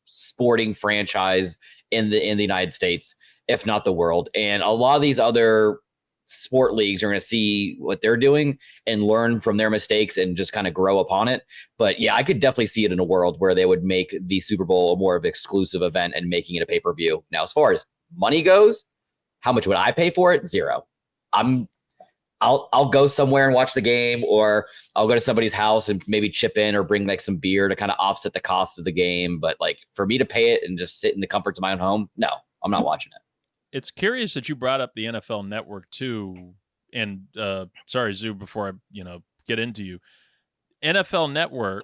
sporting franchise in the United States, if not the world. And a lot of these other sport leagues are going to see what they're doing and learn from their mistakes and just kind of grow upon it. But yeah, I could definitely see it in a world where they would make the Super Bowl a more of an exclusive event and making it a pay-per-view. Now, as far as money goes, how much would I pay for it? Zero. I'll go somewhere and watch the game, or I'll go to somebody's house and maybe chip in or bring like some beer to kind of offset the cost of the game. But like, for me to pay it and just sit in the comforts of my own home, no, I'm not watching it. It's curious that you brought up the NFL Network too. And sorry, Zoo, before I get into you, NFL Network.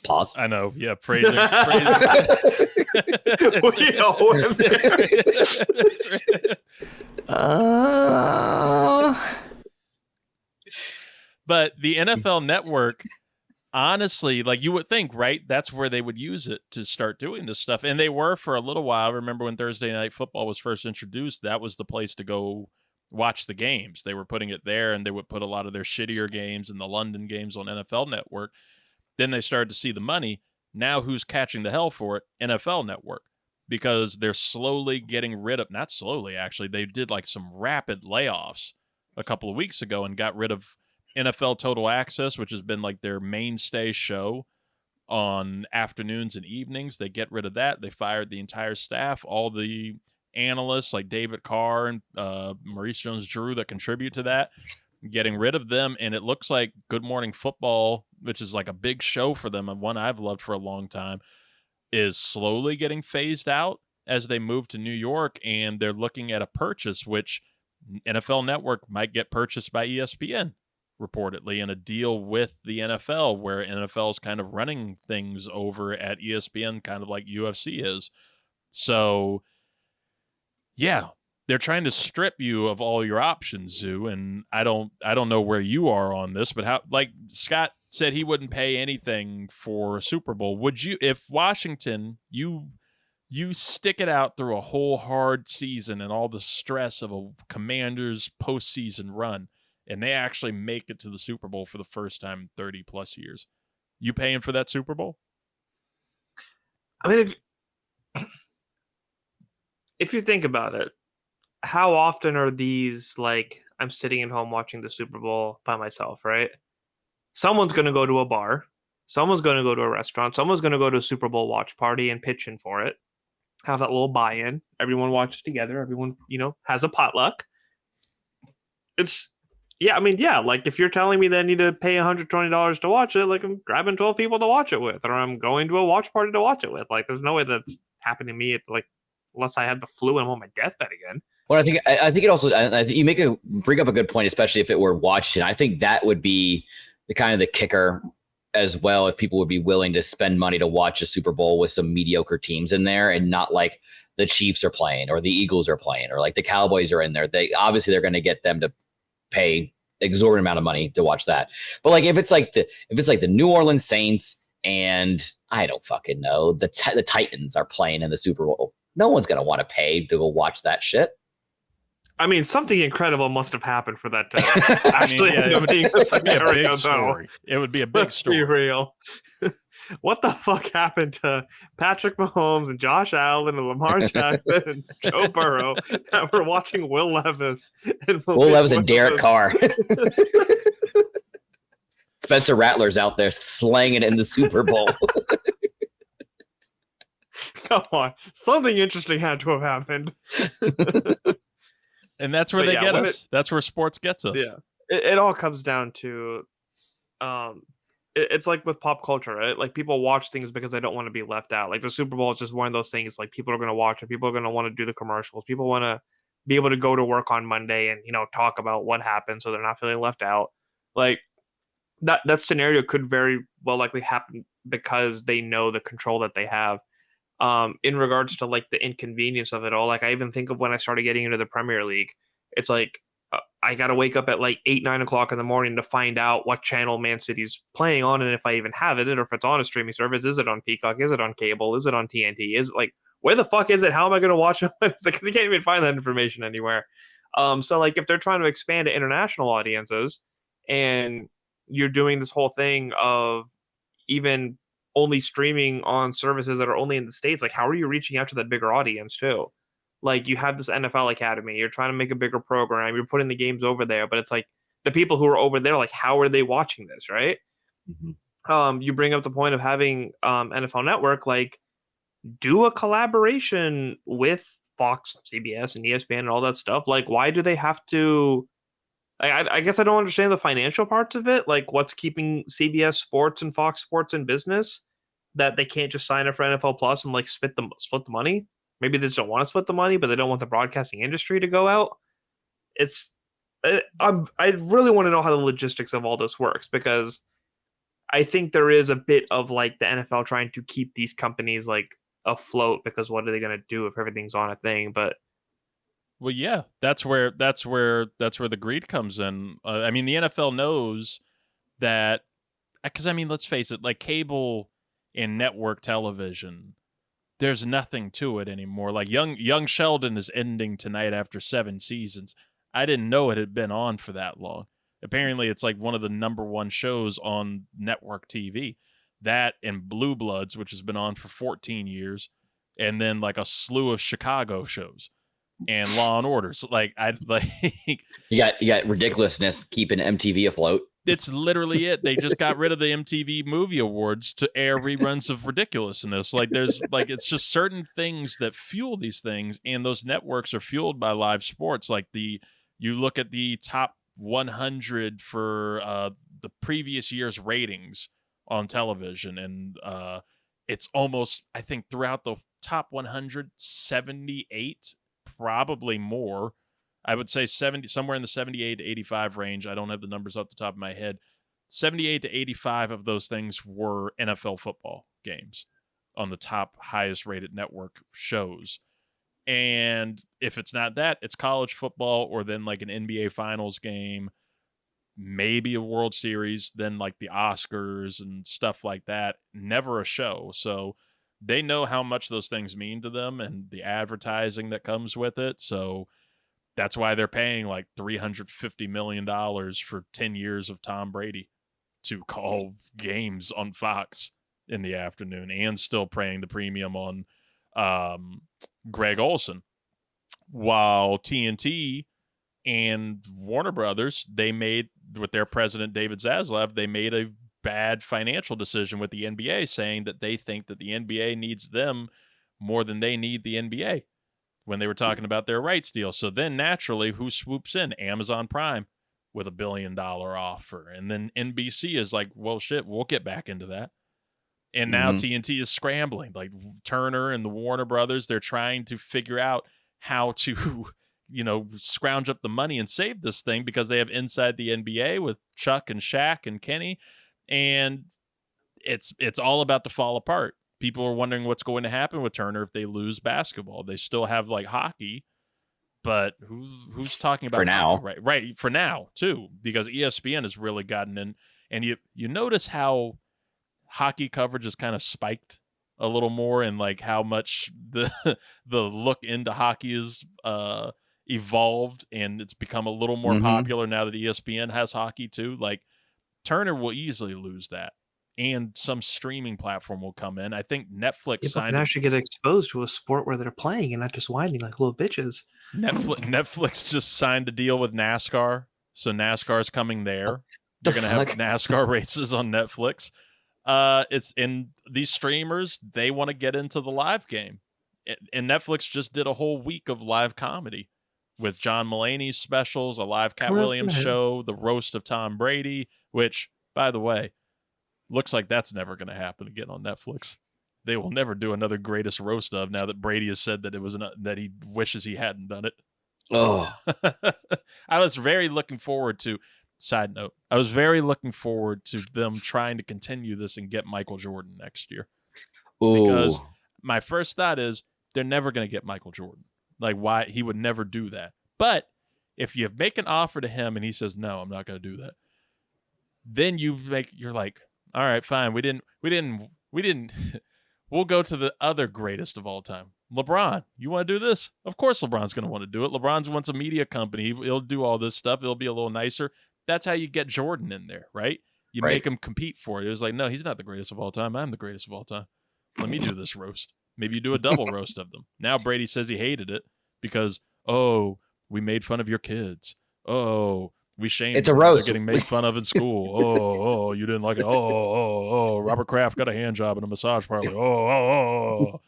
Pause. I know. Yeah, phrasing. But the NFL Network, honestly, like, you would think, right? That's where they would use it to start doing this stuff. And they were for a little while. I remember when Thursday Night Football was first introduced, that was the place to go watch the games. They were putting it there, and they would put a lot of their shittier games and the London games on NFL Network. Then they started to see the money. Now who's catching the hell for it? NFL Network. Because they're slowly getting rid of, not slowly, actually, they did like some rapid layoffs a couple of weeks ago and got rid of NFL Total Access, which has been like their mainstay show on afternoons and evenings. They get rid of that. They fired the entire staff, all the analysts like David Carr and Maurice Jones-Drew that contribute to that, getting rid of them. And it looks like Good Morning Football, which is like a big show for them and one I've loved for a long time, is slowly getting phased out as they move to New York. And they're looking at a purchase, which NFL Network might get purchased by ESPN, reportedly, in a deal with the NFL, where NFL is kind of running things over at ESPN, kind of like UFC is. So, yeah, they're trying to strip you of all your options, Zoo. And I don't know where you are on this, but how, like Scott said, he wouldn't pay anything for a Super Bowl. Would you, if Washington, you stick it out through a whole hard season and all the stress of a Commanders postseason run, and they actually make it to the Super Bowl for the first time in 30 plus years, you paying for that Super Bowl? I mean, if you think about it, how often are these, like, I'm sitting at home watching the Super Bowl by myself, right? Someone's going to go to a bar. Someone's going to go to a restaurant. Someone's going to go to a Super Bowl watch party and pitch in for it. Have that little buy-in. Everyone watches together. Everyone, has a potluck. Like, if you're telling me that I need to pay $120 to watch it, like, I'm grabbing 12 people to watch it with, or I'm going to a watch party to watch it with. Like, there's no way that's happening to me, unless I had the flu and I'm on my deathbed again. Well, I think it also, I think you bring up a good point, especially if it were Washington. I think that would be the kind of the kicker as well, if people would be willing to spend money to watch a Super Bowl with some mediocre teams in there, and not like the Chiefs are playing or the Eagles are playing or like the Cowboys are in there. They're going to get them to pay exorbitant amount of money to watch that. But like, if it's like the New Orleans Saints and I don't fucking know, the Titans are playing in the Super Bowl, no one's going to want to pay to go watch that shit. I mean, something incredible must have happened for that to actually end up being a scenario, though. It would be a big story. Let's be real. What the fuck happened to Patrick Mahomes and Josh Allen and Lamar Jackson and Joe Burrow that we're watching Will Levis and Derek Carr? Spencer Rattler's out there slanging it in the Super Bowl. Come on. Something interesting had to have happened. And that's where they get us. That's where sports gets us. Yeah. It all comes down to it's like with pop culture, right? Like, people watch things because they don't want to be left out. Like, the Super Bowl is just one of those things. Like, people are going to watch it. People are going to want to do the commercials. People want to be able to go to work on Monday and, talk about what happened so they're not feeling left out. Like, that scenario could very well likely happen because they know the control that they have. in regards to like the inconvenience of it all. Like I even think of when I started getting into the Premier League, it's like I got to wake up at like 8, 9 o'clock in the morning to find out what channel Man City's playing on, and if I even have it, or if it's on a streaming service. Is it on Peacock? Is it on cable? Is it on TNT? Is it like, where the fuck is it? How am I going to watch it? It's like, you can't even find that information anywhere. So like if they're trying to expand to international audiences, and you're doing this whole thing of even only streaming on services that are only in the States, like how are you reaching out to that bigger audience too? Like you have this NFL Academy, you're trying to make a bigger program, you're putting the games over there, but it's like the people who are over there, like how are they watching this, right? You bring up the point of having NFL Network, like do a collaboration with Fox, CBS, and ESPN and all that stuff. Like why do they have to? I guess I don't understand the financial parts of it. Like, what's keeping CBS Sports and Fox Sports in business that they can't just sign up for NFL Plus and like split the money? Maybe they just don't want to split the money, but they don't want the broadcasting industry to go out. I really want to know how the logistics of all this works, because I think there is a bit of like the NFL trying to keep these companies like afloat, because what are they going to do if everything's on a thing? But well, yeah, that's where the greed comes in. I mean, the NFL knows that, because I mean, let's face it, like cable and network television, there's nothing to it anymore. Like Young Sheldon is ending tonight after 7 seasons. I didn't know it had been on for that long. Apparently, it's like one of the #1 shows on network TV. That and Blue Bloods, which has been on for 14 years, and then like a slew of Chicago shows. And Law and Order. So like you got ridiculousness keeping MTV afloat. It's literally it. They just got rid of the MTV Movie Awards to air reruns of ridiculousness. Like there's like it's just certain things that fuel these things, and those networks are fueled by live sports. Like you look at the top 100 for the previous year's ratings on television, and it's almost, I think, throughout the top 178, probably more. I would say 70, somewhere in the 78 to 85 range. I don't have the numbers off the top of my head. 78 to 85 of those things were NFL football games on the top highest rated network shows. And if it's not that, it's college football, or then like an NBA Finals game, maybe a World Series, then like the Oscars and stuff like that. Never a show. So they know how much those things mean to them and the advertising that comes with it. So that's why they're paying like $350 million for 10 years of Tom Brady to call games on Fox in the afternoon, and still paying the premium on Greg Olson. While TNT and Warner Brothers, they made, with their president David Zaslav, they made a bad financial decision with the NBA, saying that they think that the NBA needs them more than they need the NBA when they were talking about their rights deal. So then naturally, who swoops in? Amazon Prime with $1 billion offer. And then NBC is like, well, shit, we'll get back into that. And now TNT is scrambling. Like Turner and the Warner Brothers, they're trying to figure out how to, scrounge up the money and save this thing, because they have Inside the NBA with Chuck and Shaq and Kenny. And it's all about to fall apart. People are wondering what's going to happen with Turner if they lose basketball. They still have like hockey, but who's talking about for now? Hockey? Right, for now too, because ESPN has really gotten in. And you notice how hockey coverage is kind of spiked a little more, and like how much the look into hockey is evolved, and it's become a little more popular now that ESPN has hockey too. Like Turner will easily lose that, and some streaming platform will come in. I think Netflix signed. Now should get exposed to a sport where they're playing and not just whining like little bitches. Netflix just signed a deal with NASCAR, so NASCAR's coming there. They're going to have NASCAR races on Netflix. It's in these streamers, they want to get into the live game, and Netflix just did a whole week of live comedy with John Mulaney's specials, a live Cat Williams show, the roast of Tom Brady, which, by the way, looks like that's never going to happen again on Netflix. They will never do another greatest roast of, now that Brady has said that that he wishes he hadn't done it. Oh, I was very looking forward to. Side note, I was very looking forward to them trying to continue this and get Michael Jordan next year. ooh. Because my first thought is they're never going to get Michael Jordan. Like, why? He would never do that. But if you make an offer to him and he says, no, I'm not going to do that, then you're like, all right, fine. We didn't, we'll go to the other greatest of all time. LeBron, you want to do this? Of course LeBron's going to want to do it. LeBron wants a media company. He'll do all this stuff. It'll be a little nicer. That's how you get Jordan in there, right? You make him compete for it. It was like, no, he's not the greatest of all time. I'm the greatest of all time. Let me do this roast. Maybe you do a double roast of them. Now Brady says he hated it because, oh, we made fun of your kids. Oh, we shamed it's a them. roast. They're getting made fun of in school. Oh, you didn't like it. Oh, Robert Kraft got a hand job in a massage parlor. Oh.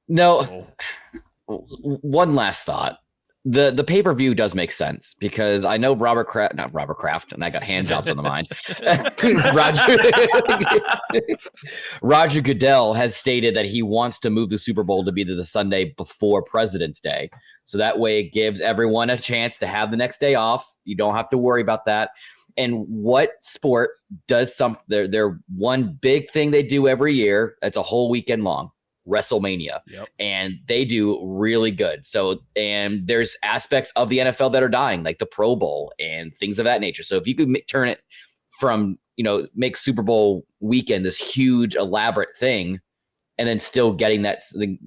No, one last thought. The pay-per-view does make sense because I know Robert Kraft, and I got hand jobs on the mind. Roger Goodell has stated that he wants to move the Super Bowl to be the Sunday before President's Day. So that way it gives everyone a chance to have the next day off. You don't have to worry about that. And what sport does something? They're one big thing they do every year. It's a whole weekend long. WrestleMania. Yep. And they do really good. So, and there's aspects of the NFL that are dying, like the Pro Bowl and things of that nature. So if you could turn it from, make Super Bowl weekend this huge elaborate thing, and then still getting that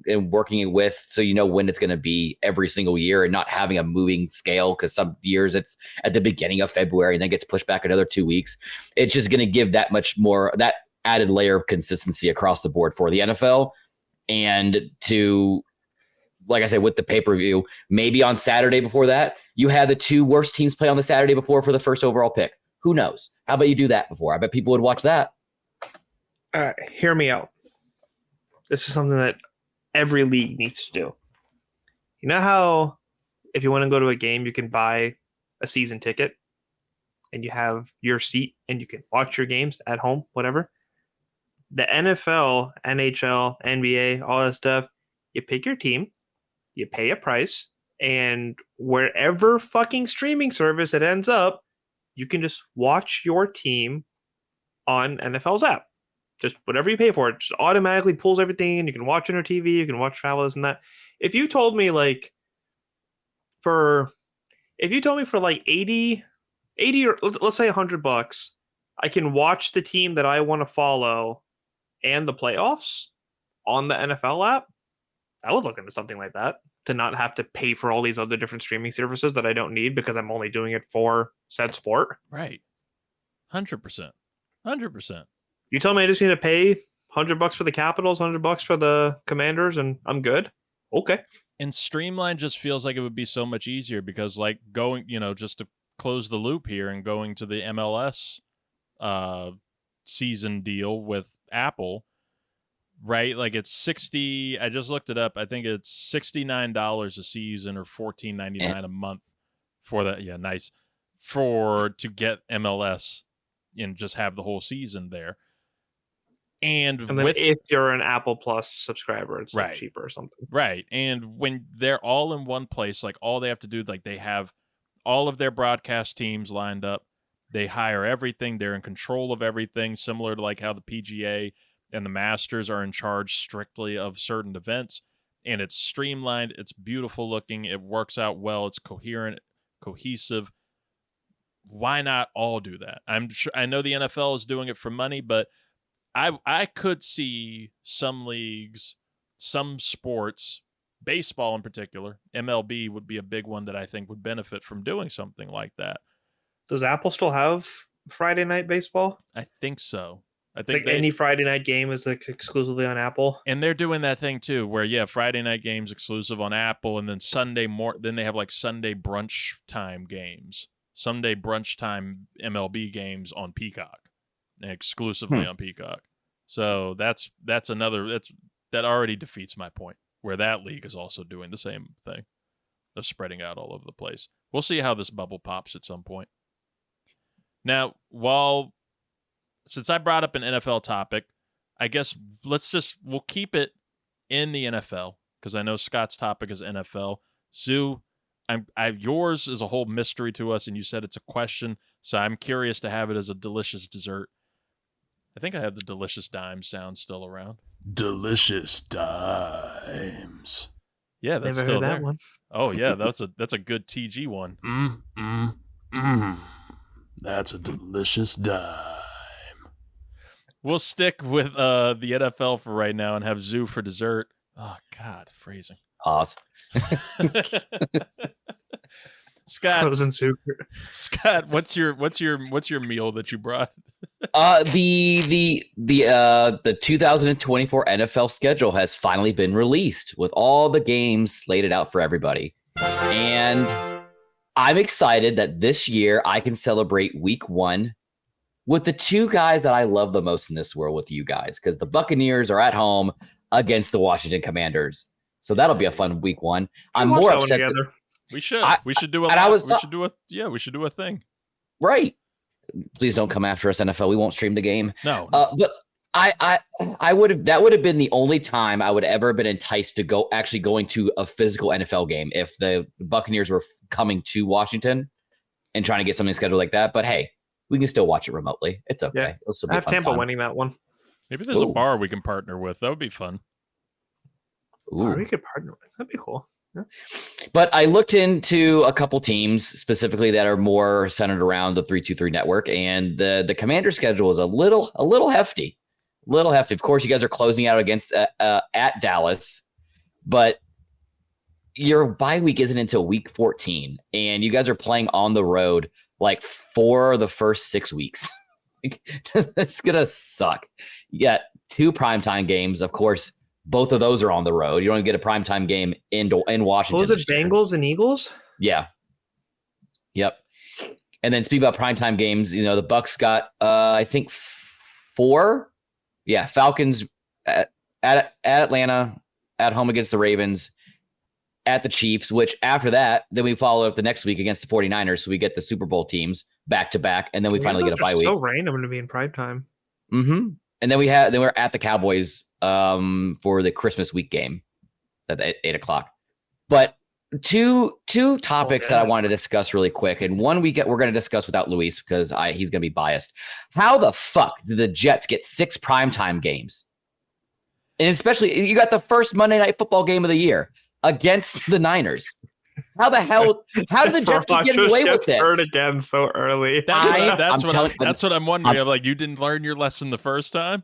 and working it with, so when it's going to be every single year and not having a moving scale, because some years it's at the beginning of February and then gets pushed back another 2 weeks. It's just going to give that much more, that added layer of consistency across the board for the NFL. And to, like I said, with the pay-per-view, maybe on Saturday before that, you have the two worst teams play on the Saturday before for the first overall pick. Who knows? How about you do that before? I bet people would watch that. All right, hear me out. This is something that every league needs to do. You know how if you want to go to a game, you can buy a season ticket and you have your seat and you can watch your games at home, whatever? The NFL, NHL, NBA, all that stuff, you pick your team, you pay a price, and wherever fucking streaming service it ends up, you can just watch your team on NFL's app. Just whatever you pay for, it just automatically pulls everything, and you can watch it on your TV, you can watch travel, this and that. If you told me for like 80 or let's say $100, I can watch the team that I want to follow and the playoffs on the NFL app, I would look into something like that to not have to pay for all these other different streaming services that I don't need because I'm only doing it for said sport. Right. 100%. 100%. You tell me I just need to pay $100 for the Capitals, $100 for the Commanders, and I'm good. Okay. And Streamline just feels like it would be so much easier because, like, going, just to close the loop here and going to the MLS season deal with Apple, right? Like, it's I just looked it up. I think it's $69 a season or $14.99 a month for that. Yeah, nice. To get MLS and just have the whole season there. And then if you're an Apple Plus subscriber, it's right, cheaper or something. Right. And when they're all in one place, like all they have to do, like they have all of their broadcast teams lined up. They hire everything. They're in control of everything, similar to like how the PGA and the Masters are in charge strictly of certain events. And it's streamlined. It's beautiful looking. It works out well. It's coherent, cohesive. Why not all do that? I know the NFL is doing it for money, but I could see some leagues, some sports, baseball in particular, MLB would be a big one that I think would benefit from doing something like that. Does Apple still have Friday night baseball? I think so. I think any Friday night game is exclusively on Apple. And they're doing that thing too, where Friday night games exclusive on Apple, and then then they have like Sunday brunch time games, Sunday brunch time MLB games on Peacock, and exclusively on Peacock. So that already defeats my point, where that league is also doing the same thing of spreading out all over the place. We'll see how this bubble pops at some point. Now, since I brought up an NFL topic, I guess we'll keep it in the NFL because I know Scott's topic is NFL. Zoo, yours is a whole mystery to us, and you said it's a question, so I'm curious to have it as a delicious dessert. I think I have the Delicious Dimes sound still around. Delicious Dimes. Yeah, that's Never still heard that there. one. Oh yeah, that's a good TG one. That's a delicious dime. We'll stick with the NFL for right now and have Zoo for dessert. Oh God, phrasing. Pause. Scott, Frozen soup. Scott, what's your meal that you brought? The 2024 NFL schedule has finally been released with all the games slated out for everybody. And I'm excited that this year I can celebrate week 1 with the 2 guys that I love the most in this world with you guys, because the Buccaneers are at home against the Washington Commanders. So that'll be a fun week 1. I'm more upset. We should do a we should do a thing. Right. Please don't come after us, NFL. We won't stream the game. No. But I would have, that would have been the only time I would ever been enticed to going to a physical NFL game if the Buccaneers were coming to Washington and trying to get something scheduled like that. But hey, we can still watch it remotely. It's okay. Yeah. It'll still be I have Tampa time. winning that one. Maybe there's a bar we can partner with. That would be fun. Or we could partner with. That'd be cool. Yeah. But I looked into a couple teams specifically that are more centered around the 3-2-3 network, and the Commander schedule is a little hefty. Of course, you guys are closing out against at Dallas, but your bye week isn't until week 14, and you guys are playing on the road like for the first 6 weeks. It's gonna suck. You got 2 primetime games, of course. Both of those are on the road. You don't get a primetime game in Washington. What was it, Bengals and Eagles? Yeah. Yep. And then speaking about primetime games, the Bucks got, I think 4. Yeah, Falcons at Atlanta, at home against the Ravens, at the Chiefs, which after that, then we follow up the next week against the 49ers. So we get the Super Bowl teams back to back, and then we finally get a bye week. So random to be in primetime. Mm-hmm. And then we're at the Cowboys for the Christmas week game at 8:00. But two topics that I wanted to discuss really quick, and one we're going to discuss without Luis because he's going to be biased. How the fuck did the Jets get 6 primetime games? And especially, you got the first Monday Night Football game of the year against the Niners. How the hell? How did the Jets keep getting away with this? Hurt again so early. That's what I'm wondering. I'm like, you didn't learn your lesson the first time.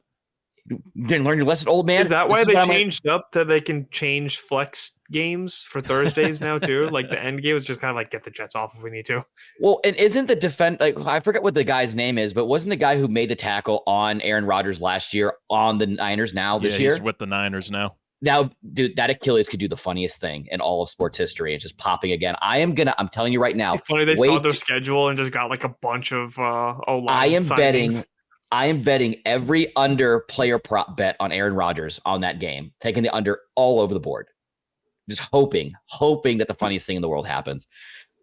You didn't learn your lesson, old man. Is that why they changed up that they can change flex games for Thursdays now too? Like the end game is just kind of like get the Jets off if we need to. Well, and isn't the I forget what the guy's name is, but wasn't the guy who made the tackle on Aaron Rodgers last year on the Niners this year? He's with the Niners now. Now, dude, that Achilles could do the funniest thing in all of sports history and just popping again. I'm telling you right now. It's funny they saw their schedule and just got like a bunch of I am betting every under player prop bet on Aaron Rodgers on that game, taking the under all over the board. Just hoping that the funniest thing in the world happens.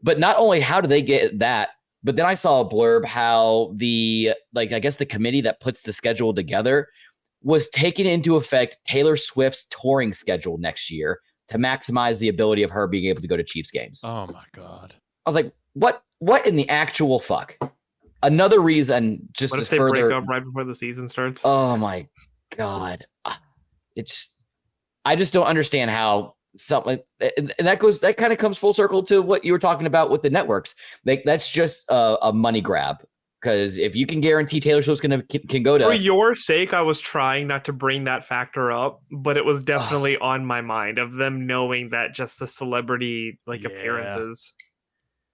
But not only how do they get that, but then I saw a blurb how I guess the committee that puts the schedule together was taking into effect Taylor Swift's touring schedule next year to maximize the ability of her being able to go to Chiefs games. Oh my God. I was like, what in the actual fuck? Another reason just what to if they further break up right before the season starts? Oh my God. I just don't understand how something and that kind of comes full circle to what you were talking about with the networks. Like that's just a money grab. Because if you can guarantee Taylor Swift's can go to... For your sake, I was trying not to bring that factor up, but it was definitely on my mind of them knowing that just the celebrity appearances.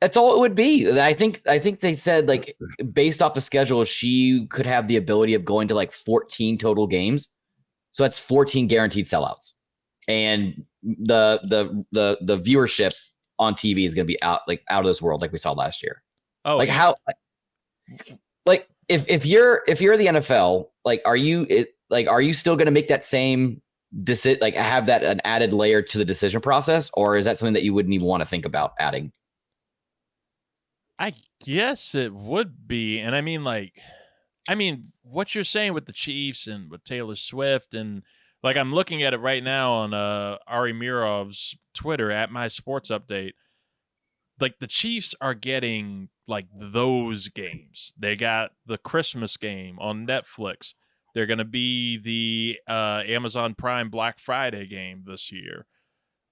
That's all it would be. I think they said based off the schedule, she could have the ability of going to 14 total games. So that's 14 guaranteed sellouts. And the viewership on TV is going to be out of this world like we saw last year. Oh, how... if you're the NFL, are you still going to make that same decision, have that an added layer to the decision process, or is that something that you wouldn't even want to think about adding? I guess it would be. And I mean, what you're saying with the Chiefs and with Taylor Swift and I'm looking at it right now on Ari Mirov's Twitter at My Sports Update. The Chiefs are getting those games. They got the Christmas game on Netflix. They're going to be the Amazon Prime Black Friday game this year.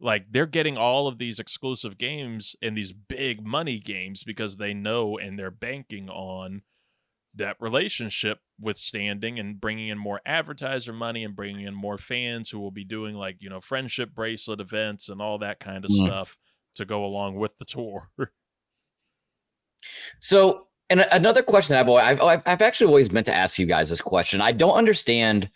Like, they're getting all of these exclusive games and these big money games because they know and they're banking on that relationship with standing and bringing in more advertiser money and bringing in more fans who will be doing, like, friendship bracelet events and all that kind of stuff to go along with the tour. So, and another question that I've actually always meant to ask you guys this question. I don't understand,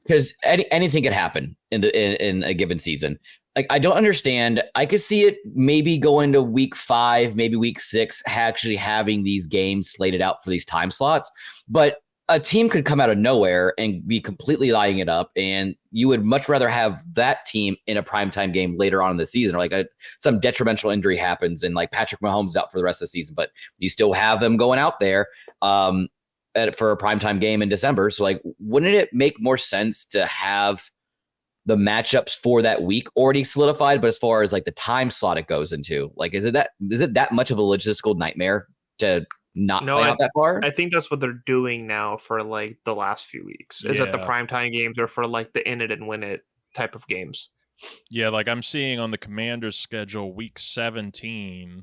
because anything could happen in a given season. Like, I don't understand. I could see it maybe going to week 5, maybe week 6, actually having these games slated out for these time slots. But a team could come out of nowhere and be completely lighting it up, and you would much rather have that team in a primetime game later on in the season, or like some detrimental injury happens and like Patrick Mahomes is out for the rest of the season, but you still have them going out there for a primetime game in December. So, like, wouldn't it make more sense to have the matchups for that week already solidified? But as far as like the time slot it goes into, like, is it that much of a logistical nightmare to not play out that far? I think that's what they're doing now for like the last few weeks. Is that the primetime games are for like the in it and win it type of games? Yeah, like I'm seeing on the Commanders' schedule, week 17,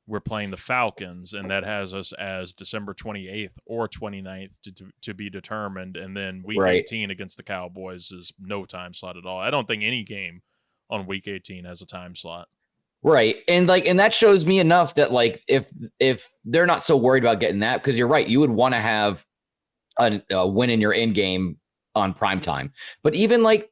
we're playing the Falcons, and that has us as December 28th or 29th to be determined. And then week 18 against the Cowboys is no time slot at all. I don't think any game on week 18 has a time slot. Right. And that shows me enough that, like, if they're not so worried about getting that, because you're right, you would want to have a win in your end game on primetime. But even like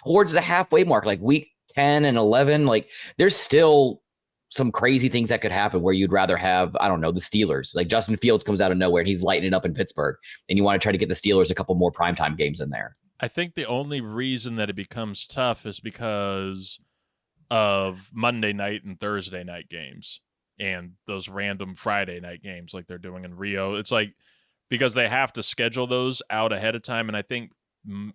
towards the halfway mark, like week 10 and 11, like there's still some crazy things that could happen where you'd rather have, I don't know, the Steelers. Like Justin Fields comes out of nowhere and he's lighting it up in Pittsburgh, and you want to try to get the Steelers a couple more primetime games in there. I think the only reason that it becomes tough is because of Monday night and Thursday night games and those random Friday night games like they're doing in Rio. It's like, because they have to schedule those out ahead of time. And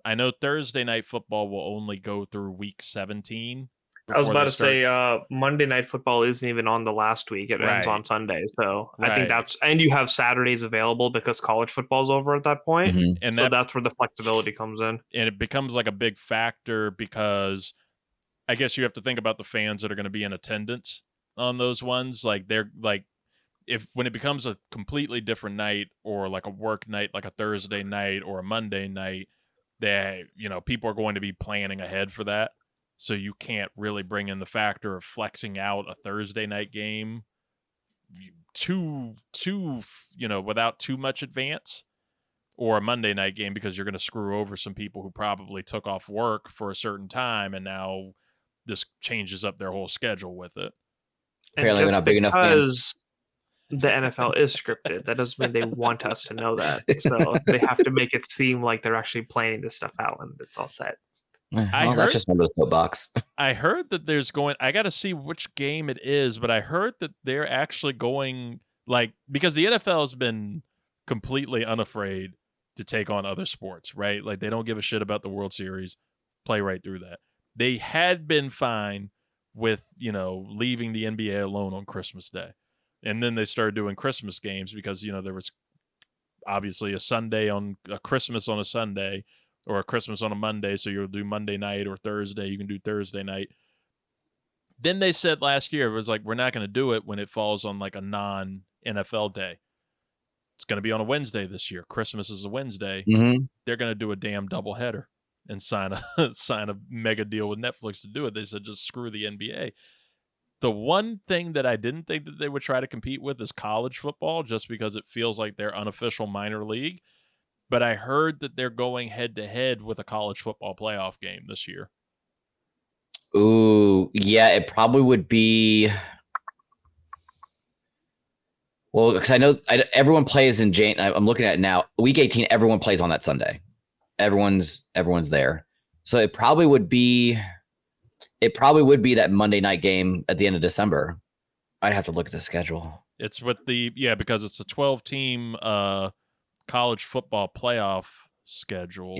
I know Thursday night football will only go through week 17. I was about to say Monday night football isn't even on the last week. It ends on Sunday. So I think and you have Saturdays available because college football's over at that point. Mm-hmm. And so that's where the flexibility comes in. And it becomes like a big factor because I guess you have to think about the fans that are going to be in attendance on those ones. Like they're like, when it becomes a completely different night, or like a work night, like a Thursday night or a Monday night, that, people are going to be planning ahead for that. So you can't really bring in the factor of flexing out a Thursday night game without too much advance, or a Monday night game, because you're going to screw over some people who probably took off work for a certain time, and now this changes up their whole schedule with it. Apparently, we're not big enough fans. The NFL is scripted, that doesn't mean they want us to know that. So they have to make it seem like they're actually planning this stuff out and it's all set. That's just one of those soapbox. I heard that I got to see which game it is, but I heard that they're actually going, like, because the NFL has been completely unafraid to take on other sports, right? Like, they don't give a shit about the World Series, play right through that. They had been fine with, leaving the NBA alone on Christmas Day. And then they started doing Christmas games because, there was obviously a Christmas on a Sunday, or a Christmas on a Monday. So you'll do Monday night, or Thursday, you can do Thursday night. Then they said last year, it was like, we're not going to do it when it falls on like a non-NFL day. It's going to be on a Wednesday this year. Christmas is a Wednesday. Mm-hmm. They're going to do a damn doubleheader and sign a mega deal with Netflix to do it. They said, just screw the NBA. The one thing that I didn't think that they would try to compete with is college football, just because it feels like their unofficial minor league. But I heard that they're going head-to-head with a college football playoff game this year. Ooh, yeah, it probably would be. Well, because I know everyone plays in I'm looking at it now. Week 18, everyone plays on that Sunday. Everyone's there. So it probably would be that Monday night game at the end of December. I'd have to look at the schedule. It's with because it's a 12-team college football playoff schedule.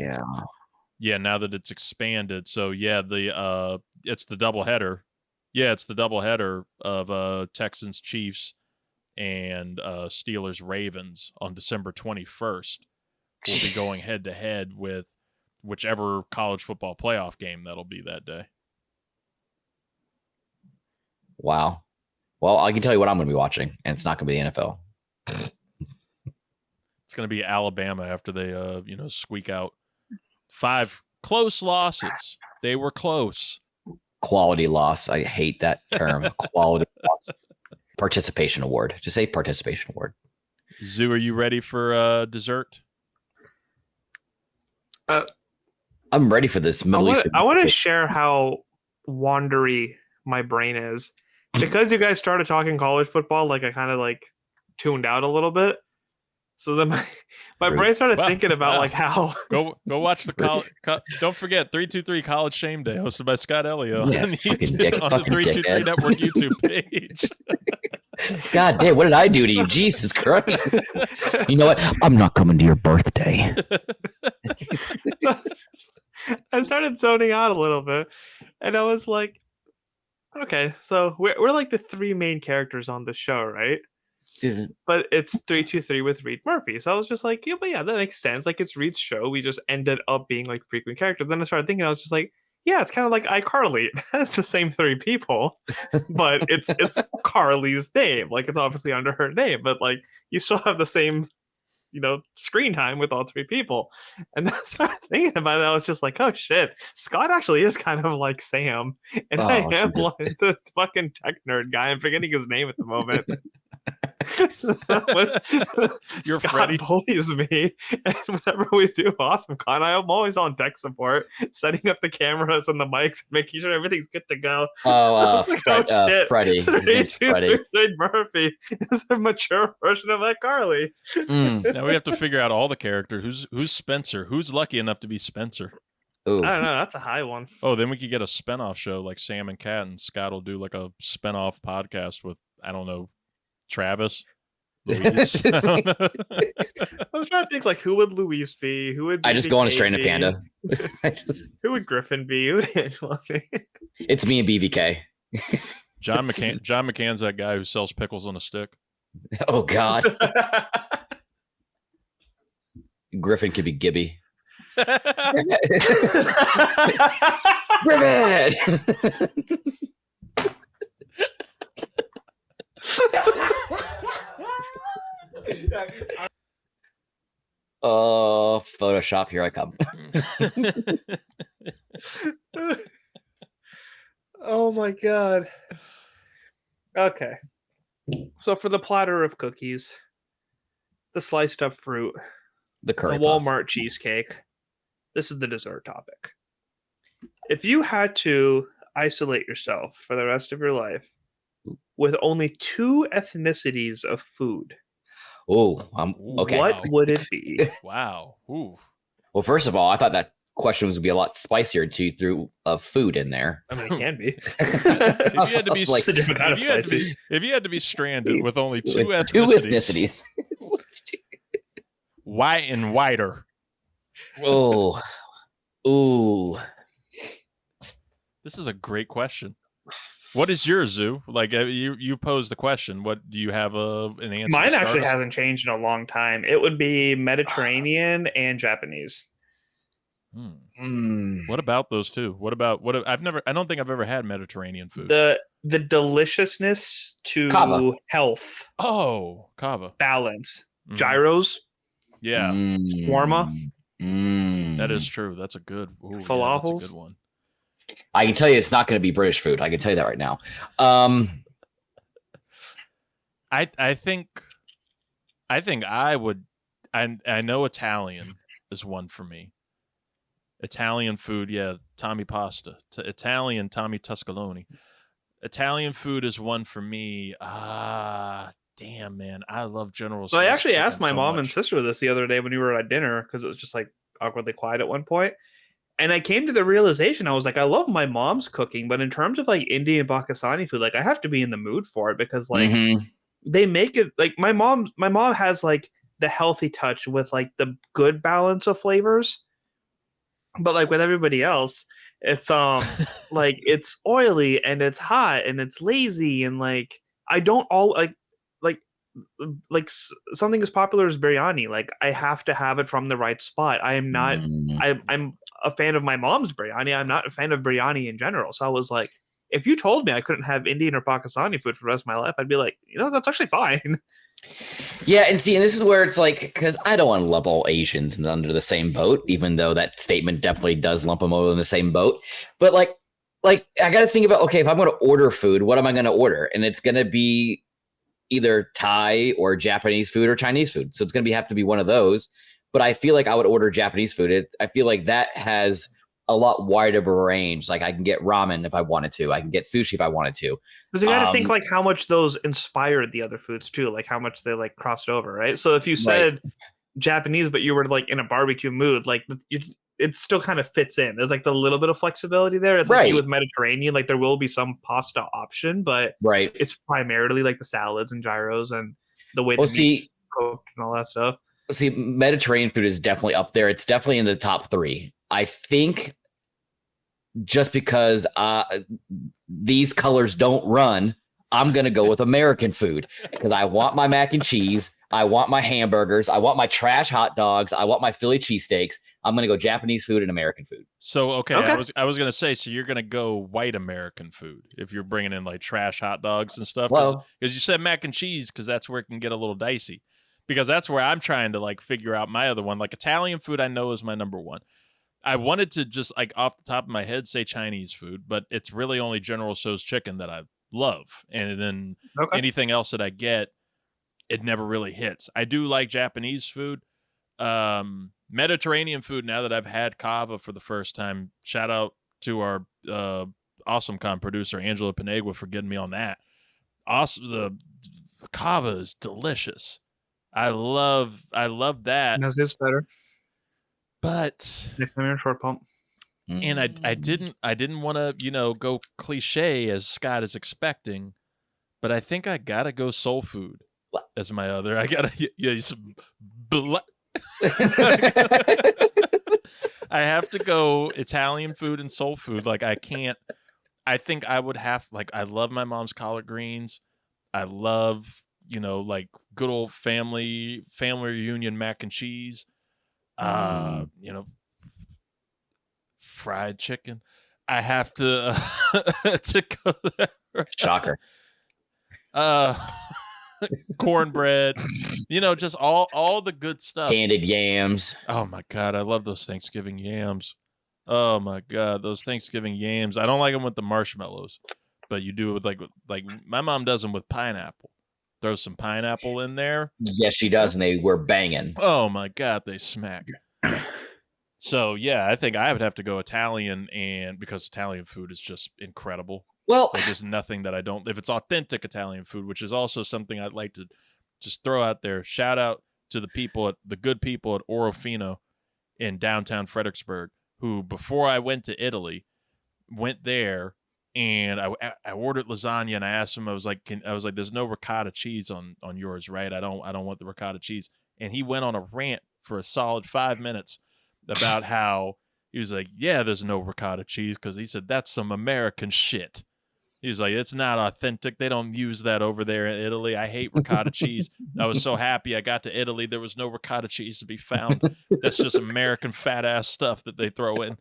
Yeah, now that it's expanded. So it's the doubleheader. Yeah, it's the doubleheader of Texans Chiefs and Steelers Ravens on December 21st. will be going head to head with whichever college football playoff game that'll be that day. Wow. Well, I can tell you what I'm going to be watching, and it's not going to be the NFL. It's going to be Alabama after they, squeak out 5 close losses. They were close. Quality loss. I hate that term. Quality loss. Participation award. Just say participation award. Zoo, are you ready for dessert? I'm ready for this Middle Eastern. I want to share how wandery my brain is. Because you guys started talking college football, like I kind of like tuned out a little bit. So then my brain started thinking about like how go watch the college. Don't forget 323 College Shame Day, hosted by Scott Ellia on the 323 Network YouTube page. God damn, what did I do to you? Jesus Christ! You know what? I'm not coming to your birthday. So, I started zoning out a little bit, and I was like, okay, so we're like the 3 main characters on the show, right? But it's 323 with Reid Murphy. So I was just like, yeah, that makes sense. Like, it's Reid's show. We just ended up being like frequent characters. Then I started thinking, I was just like, yeah, it's kind of like iCarly. It has the same 3 people, but it's Carly's name. Like, it's obviously under her name, but like you still have the same, screen time with all 3 people. And then I started thinking about it. I was just like, oh shit, Scott actually is kind of like Sam, and I am like the fucking tech nerd guy. I'm forgetting his name at the moment. You're Scott Freddy. bullies me, and whenever we do Awesome Con, I'm always on tech support, setting up the cameras and the mics, making sure everything's good to go. Shit, Freddie. Reid Murphy is a mature version of iCarly. Now we have to figure out all the characters. Who's Spencer? Who's lucky enough to be Spencer? Ooh. I don't know. That's a high one. Oh, then we could get a spinoff show like Sam and Cat, and Scott will do like a spinoff podcast with, I don't know, Travis. Luis. I was trying to think, like, who would Luis be? Who would I just go on a strain of panda? Who would Griffin be? Who would Angela be? It's me and BVK. John McCann's that guy who sells pickles on a stick. Oh God. Griffin could be Gibby. Griffin. Oh, Photoshop, here I come. Oh my God. Okay. So for the platter of cookies, the sliced up fruit, the curry the Walmart cheesecake, this is the dessert topic. If you had to isolate yourself for the rest of your life with only 2 ethnicities of food, okay. What would it be? Wow. Ooh. Well, first of all, I thought that question was going to be a lot spicier until you threw food in there. I mean, it can be. If you had to be like, a different kind of spicy. If you had to be stranded with only 2 ethnicities. 2 ethnicities. White and whiter. Oh. Ooh. This is a great question. What is yours, Zoo? Like, you posed the question. What do you have an answer? Mine actually hasn't changed in a long time. It would be Mediterranean and Japanese. What about those 2? I don't think I've ever had Mediterranean food. The deliciousness to Kava. Health. Oh, kava. Balance. Gyros. Yeah. Shawarma. That is true. That's a good. Falafels. Yeah, that's a good one. I can tell you it's not going to be British food. I can tell you that right now. I think I would. I know Italian is one for me. Italian food, yeah, Tommy Pasta. Italian Tommy Tuscaloni. Italian food is one for me. Damn, man, I love General. So I actually asked my mom and sister this the other day when we were at dinner because it was just like awkwardly quiet at one point. And I came to the realization, I was like, I love my mom's cooking, but in terms of like Indian Pakistani food, like I have to be in the mood for it because like they make it like my mom has like the healthy touch with like the good balance of flavors. But like with everybody else, it's like it's oily and it's hot and it's lazy and like I don't all like like something as popular as biryani. Like I have to have it from the right spot. I am not. I'm a fan of my mom's biryani. I'm not a fan of biryani in general. So I was like, if you told me I couldn't have Indian or Pakistani food for the rest of my life, I'd be like, that's actually fine. Yeah, and this is where it's like, because I don't want to lump all Asians under the same boat, even though that statement definitely does lump them all in the same boat. But like I got to think about, okay, if I'm going to order food, what am I going to order? And it's going to be either Thai or Japanese food or Chinese food. So it's going to have to be one of those. But I feel like I would order Japanese food. I feel like that has a lot wider of a range. Like I can get ramen if I wanted to. I can get sushi if I wanted to. But you got to think like how much those inspired the other foods too, like how much they like crossed over, right? So if you said Japanese, but you were like in a barbecue mood, like it still kind of fits in. There's like the little bit of flexibility there. It's like with Mediterranean, like there will be some pasta option, but it's primarily like the salads and gyros and the way the meat's cooked and all that stuff. See, Mediterranean food is definitely up there. It's definitely in the top 3. I think just because these colors don't run, I'm going to go with American food because I want my mac and cheese. I want my hamburgers. I want my trash hot dogs. I want my Philly cheesesteaks. I'm going to go Japanese food and American food. So, okay. I was going to say, so you're going to go white American food if you're bringing in like trash hot dogs and stuff. Because you said mac and cheese because that's where it can get a little dicey. Because that's where I'm trying to like figure out my other one. Like Italian food, I know is my number 1. I wanted to just like off the top of my head say Chinese food, but it's really only General Tso's chicken that I love. And then anything else that I get, it never really hits. I do like Japanese food. Mediterranean food, now that I've had kava for the first time, shout out to our Awesome Con producer, Angela Panegua, for getting me on that. Awesome. The kava is delicious. I love that. That's better. But next time you're in short pump. And I didn't want to, go cliche as Scott is expecting, but I think I gotta go soul food as my other. I gotta some I have to go Italian food and soul food. Like I think I would have I love my mom's collard greens. I love, like good old family reunion mac and cheese. Fried chicken. I have to to go there. Shocker. Cornbread, just all the good stuff. Candied yams. Oh my God, I love those Thanksgiving yams. Oh my God, those Thanksgiving yams. I don't like them with the marshmallows, but you do it with like my mom does them with pineapple. Throw some pineapple in there. Yes, she does, and they were banging. Oh my God, they smack. So yeah, I think I would have to go Italian, and because Italian food is just incredible. Well, there's nothing that I don't. If it's authentic Italian food, which is also something I'd like to just throw out there. Shout out to the good people at Orofino in downtown Fredericksburg, who before I went to Italy, went there and I ordered lasagna, and I asked him, I was like, there's no ricotta cheese on yours, right? I don't want the ricotta cheese. And he went on a rant for a solid 5 minutes about how he was like, yeah, there's no ricotta cheese because he said that's some American shit. He was like, it's not authentic. They don't use that over there in Italy. I hate ricotta cheese. I was so happy I got to Italy. There was no ricotta cheese to be found. That's just American fat ass stuff that they throw in.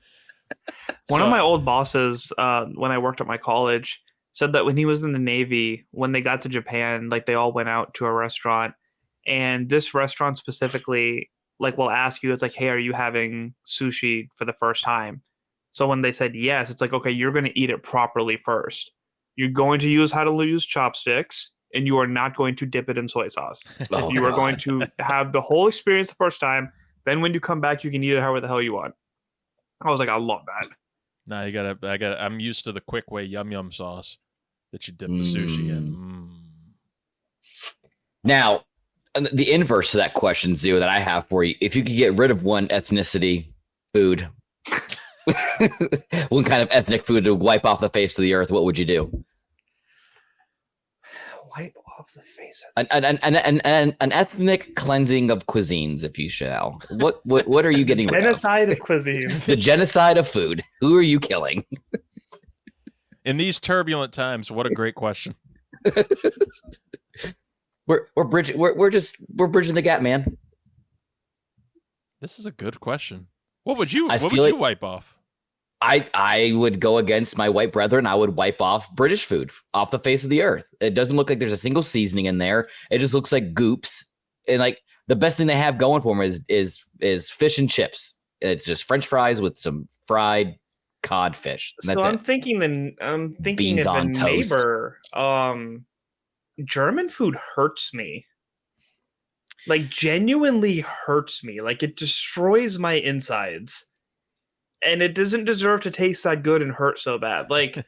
One of my old bosses, when I worked at my college, said that when he was in the Navy, when they got to Japan, like they all went out to a restaurant, and this restaurant specifically, like, will ask you, it's like, hey, are you having sushi for the first time? So when they said yes, it's like, okay, you're going to eat it properly first. You're going to use how to use chopsticks, and you are not going to dip it in soy sauce. You are going to have the whole experience the first time. Then when you come back, you can eat it however the hell you want. I was like, I love that. No, I'm used to the quick way yum sauce that you dip the sushi in. Now, the inverse to that question, Zio, that I have for you, if you could get rid of one ethnicity food, one kind of ethnic food to wipe off the face of the earth, what would you do? Wipe off the face of an ethnic cleansing of cuisines, if you shall. What are you getting rid of? Genocide of cuisines. The genocide of food. Who are you killing? In these turbulent times, what a great question. We're bridging the gap, man. This is a good question. What would you wipe off? I would go against my white brethren. I would wipe off British food off the face of the earth. It doesn't look like there's a single seasoning in there. It just looks like goops. And like the best thing they have going for them is fish and chips. It's just French fries with some fried codfish. So I'm thinking Beans of on the toast. neighbor. German food hurts me. Like genuinely hurts me. Like it destroys my insides. And it doesn't deserve to taste that good and hurt so bad. Like,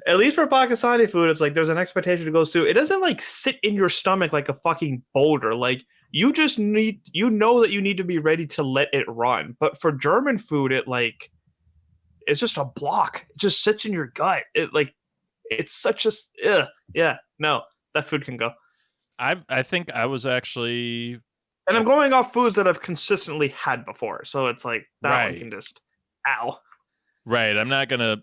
at least for Pakistani food, it's like there's an expectation it goes through. It doesn't like sit in your stomach like a fucking boulder. Like you just need, that you need to be ready to let it run. But for German food, it's just a block. It just sits in your gut. It's such a no, that food can go. I think I was actually, and I'm going off foods that I've consistently had before, so it's like that one can just. Ow. Right. I'm not gonna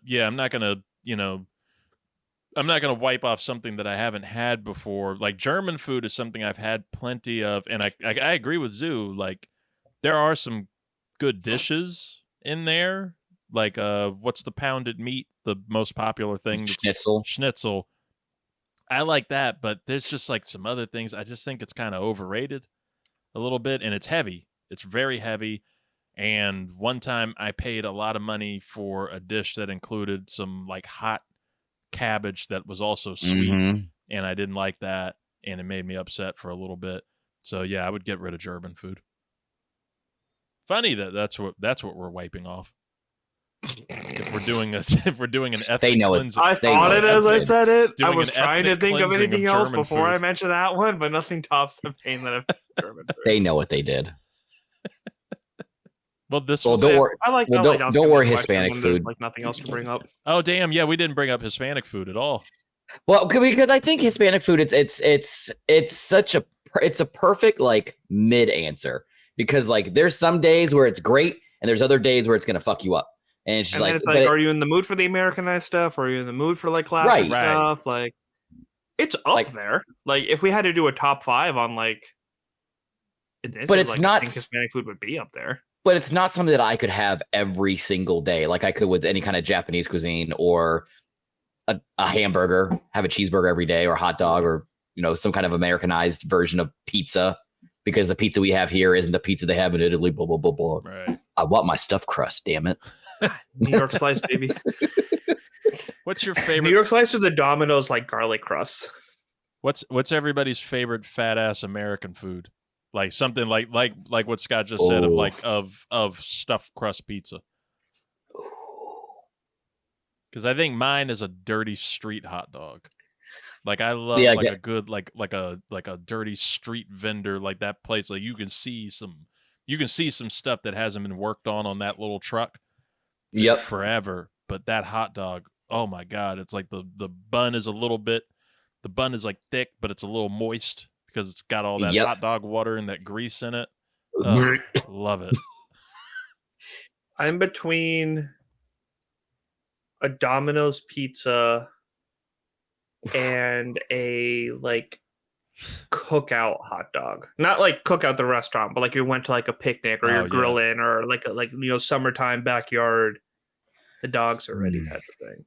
wipe off something that I haven't had before. Like German food is something I've had plenty of, and I agree with Zoo. Like there are some good dishes in there. Like what's the pounded meat? The most popular thing. Schnitzel. I like that, but there's just like some other things. I just think it's kind of overrated a little bit, and it's heavy. It's very heavy. And one time I paid a lot of money for a dish that included some like hot cabbage that was also sweet. And I didn't like that. And it made me upset for a little bit. So yeah, I would get rid of German food. Funny that's what we're wiping off. If we're doing an ethnic cleansing. I thought it as I said it. I was trying to think of anything else before I mentioned that one, but nothing tops the pain that I've German food. They know what they did. Well, don't worry, Hispanic food. Like nothing else to bring up. Oh damn! Yeah, we didn't bring up Hispanic food at all. Well, because I think Hispanic food, it's a perfect like mid answer, because like there's some days where it's great and there's other days where it's gonna fuck you up, and it's just are you in the mood for the Americanized stuff, or are you in the mood for like classic stuff? Like it's up there. Like if we had to do a top 5 on like, but it's not. I think Hispanic food would be up there. But it's not something that I could have every single day, like I could with any kind of Japanese cuisine or a hamburger, have a cheeseburger every day, or a hot dog, or some kind of Americanized version of pizza, because the pizza we have here isn't the pizza they have in Italy. Blah blah blah blah. Right. I want my stuffed crust. Damn it. New York slice, baby. What's your favorite? New York slice or the Domino's like garlic crust? What's everybody's favorite fat ass American food? Like something like what Scott just said of stuffed crust pizza. Because I think mine is a dirty street hot dog. Like I love a good like a dirty street vendor, like that place. Like you can see some stuff that hasn't been worked on that little truck. Yep. Forever. But that hot dog, oh my God, it's like the bun is like thick, but it's a little moist, because it's got all that hot dog water and that grease in it. Love it. I'm between a Domino's pizza and a like cookout hot dog. Not like cookout the restaurant, but like you went to like a picnic or you're grilling or like summertime backyard. The dogs are ready type of thing.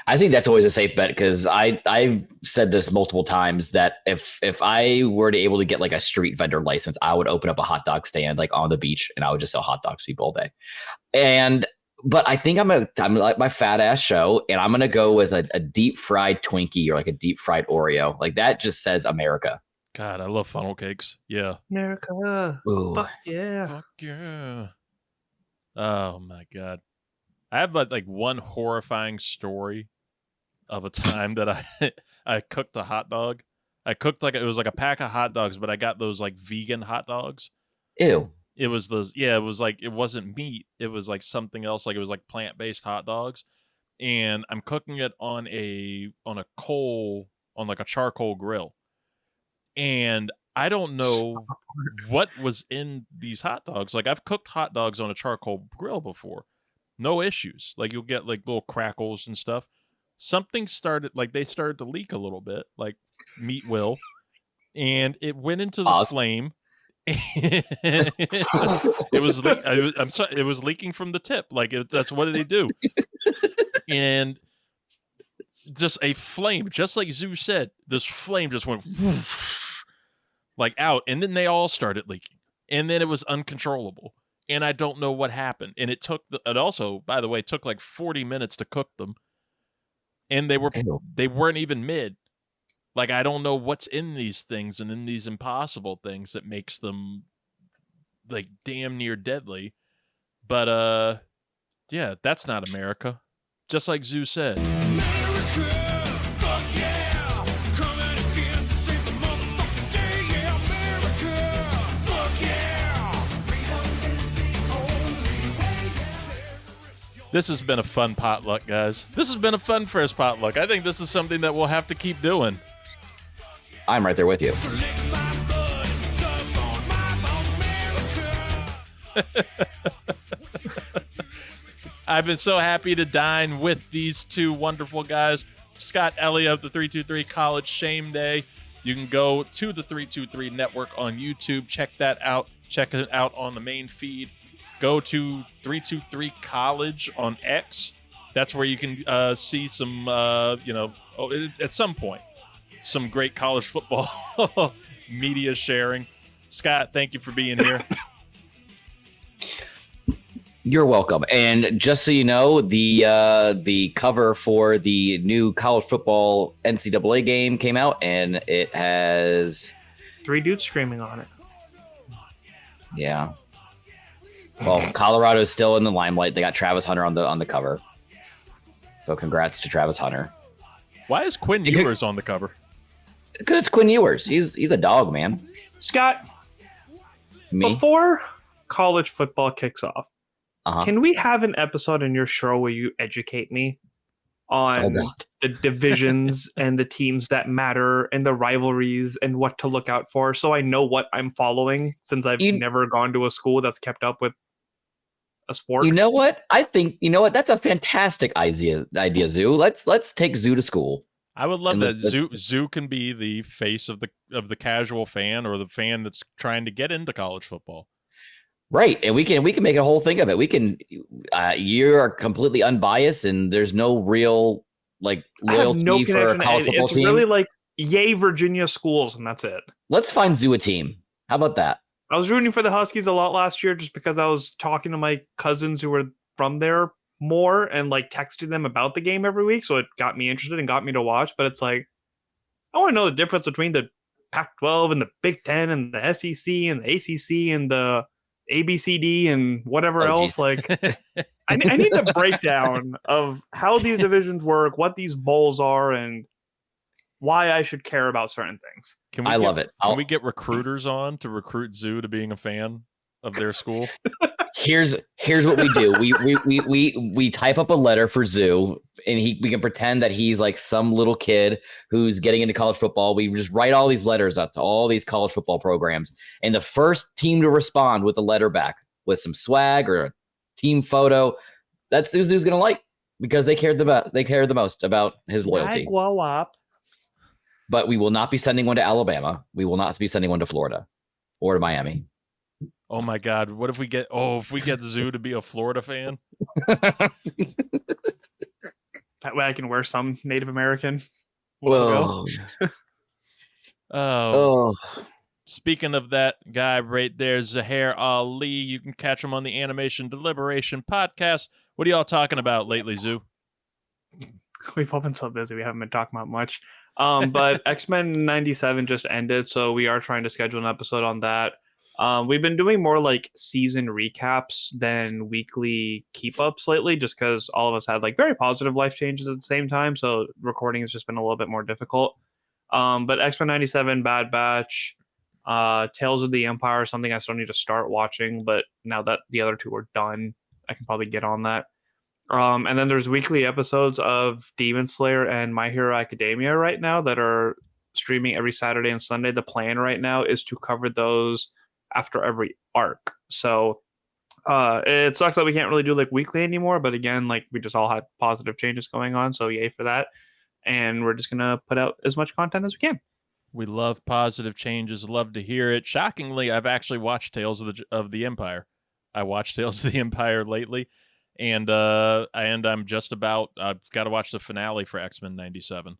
I think that's always a safe bet, because I've said this multiple times that if I were to able to get like a street vendor license, I would open up a hot dog stand like on the beach, and I would just sell hot dogs to people all day. But I think I'm like my fat ass show, and I'm gonna go with a deep fried Twinkie or like a deep fried Oreo. Like that just says America. God, I love funnel cakes. Yeah, America. Ooh. Fuck yeah. Fuck yeah. Oh my God. I have like one horrifying story of a time that I cooked a hot dog. I cooked it was like a pack of hot dogs, but I got those like vegan hot dogs. Ew. It was those, it was like, it wasn't meat. It was like something else. Like it was like plant-based hot dogs. And I'm cooking it on a charcoal grill. And I don't know what was in these hot dogs. Like I've cooked hot dogs on a charcoal grill before. No issues. Like you'll get like little crackles and stuff. Something started to leak a little bit, like meat will. and it went into the flame. It was leaking from the tip. Like that's what they do. And just a flame, just like Zoo said, this flame just went like out, and then they all started leaking, and then it was uncontrollable, and I don't know what happened. And it also, by the way, took like 40 minutes to cook them, and they weren't even mid. Like, I don't know what's in these things and in these impossible things that makes them like damn near deadly. But yeah, that's not America. Just like Zoo said. America, fuck yeah. Coming again to save the motherfucking day. Yeah, America, fuck yeah. Freedom is the only way. This has been a fun potluck, guys. This has been a fun first potluck. I think this is something that we'll have to keep doing. I'm right there with you. I've been so happy to dine with these two wonderful guys. Scott Ellia of the 323 College Shame Day. You can go to the 323 Network on YouTube. Check that out. Check it out on the main feed. Go to 323 College on X. That's where you can see some, at some point, some great college football media sharing. Scott, thank you for being here. You're welcome. And just so you know, the cover for the new college football NCAA game came out, and it has 3 dudes screaming on it. Yeah. Well, Colorado is still in the limelight. They got Travis Hunter on the cover. So congrats to Travis Hunter. Why is Quinn Ewers on the cover? Because it's Quinn Ewers. He's a dog, man. Scott, Me? Before college football kicks off, can we have an episode in your show where you educate me on the divisions and the teams that matter and the rivalries and what to look out for, so I know what I'm following, since I've never gone to a school that's kept up with a sport? You know what? I think that's a fantastic idea, Zoo. Let's take Zoo to school. I would love that. Zoo can be the face of the casual fan, or the fan that's trying to get into college football. Right, and we can make a whole thing of it. We can. You are completely unbiased, and there's no real loyalty for a college football team. It's really like, yay Virginia schools, and that's it. Let's find Zoo a team. How about that? I was rooting for the Huskies a lot last year, just because I was talking to my cousins who were from there more and texting them about the game every week, so it got me interested and got me to watch. But it's like, I want to know the difference between the Pac-12 and the Big Ten and the SEC and the ACC and the ABCD and whatever else. Geez. I need the breakdown of how these divisions work, what these bowls are, and why I should care about certain things. Love it. Can we get recruiters on to recruit Zoo to being a fan of their school? Here's what we do. We type up a letter for Zoo, and we can pretend that he's like some little kid who's getting into college football. We just write all these letters up to all these college football programs, and the first team to respond with a letter back with some swag or a team photo, that's who Zoo's gonna like, because they care the most about his loyalty. But we will not be sending one to Alabama. We will not be sending one to Florida or to Miami. Oh my God! What if we get Zoo to be a Florida fan? That way, I can wear some Native American logo. Oh. Speaking of that guy right there, Zuhair Ali, you can catch him on the Animation Deliberation podcast. What are y'all talking about lately, Zoo? We've all been so busy; we haven't been talking about much. But X-Men 97 just ended, so we are trying to schedule an episode on that. We've been doing more season recaps than weekly keep ups lately, just because all of us had very positive life changes at the same time. So recording has just been a little bit more difficult. But X-Men 97, Bad Batch, Tales of the Empire, something I still need to start watching. But now that the other two are done, I can probably get on that. And then there's weekly episodes of Demon Slayer and My Hero Academia right now that are streaming every Saturday and Sunday. The plan right now is to cover those after every arc. So it sucks that we can't really do weekly anymore, but again, we just all had positive changes going on, so yay for that. And we're just gonna put out as much content as we can. We love positive changes. Love to hear it. Shockingly, I've actually watched Tales of the Empire. I watched Tales of the Empire lately, and I'm just about. I've got to watch the finale for X-Men '97.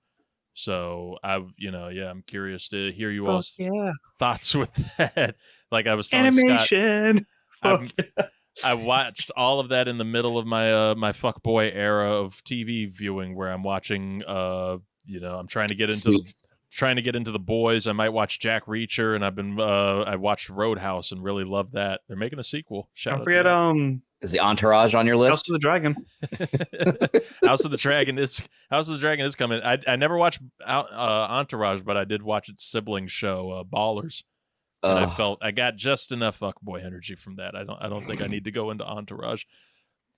So I'm curious to hear you all's thoughts with that. Like I was telling Animation. Scott, I watched all of that in the middle of my my fuckboy era of TV viewing, where I'm watching. I'm trying to get into the boys. I might watch Jack Reacher, and I watched Roadhouse and really loved that. They're making a sequel. Don't forget is the Entourage on your list? House of the Dragon. House of the Dragon is coming. I never watched Entourage, but I did watch its sibling show, Ballers. And I got just enough fuckboy energy from that. I don't think I need to go into Entourage.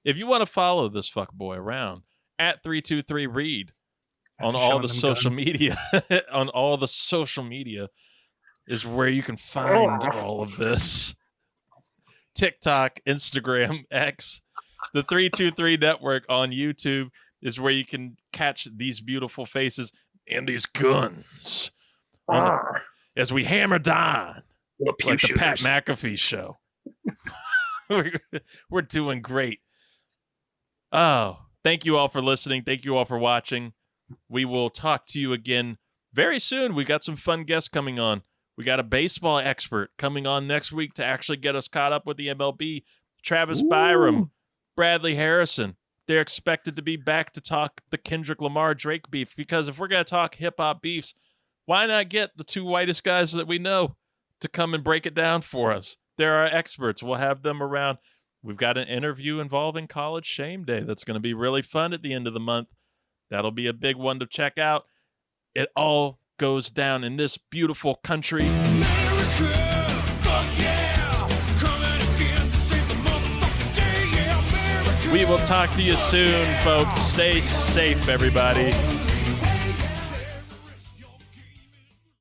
If you want to follow this fuckboy around at 323 Reid on all the social media, on all the social media is where you can find all of this. TikTok, Instagram, X, the 323 Network on YouTube is where you can catch these beautiful faces and these guns as we hammer down like the Pat McAfee show. We're doing great. Oh, thank you all for listening. Thank you all for watching. We will talk to you again very soon. We got some fun guests coming on. We got a baseball expert coming on next week to actually get us caught up with the MLB. Travis Byram, Bradley Harrison. They're expected to be back to talk the Kendrick Lamar Drake beef, because if we're going to talk hip-hop beefs, why not get the two whitest guys that we know to come and break it down for us? They're our experts. We'll have them around. We've got an interview involving College Shame Day that's going to be really fun at the end of the month. That'll be a big one to check out. It all goes down in this beautiful country. America, fuck yeah. Coming again to save the motherfucking day. Yeah, America. We will talk to you soon, folks. Stay safe, everybody.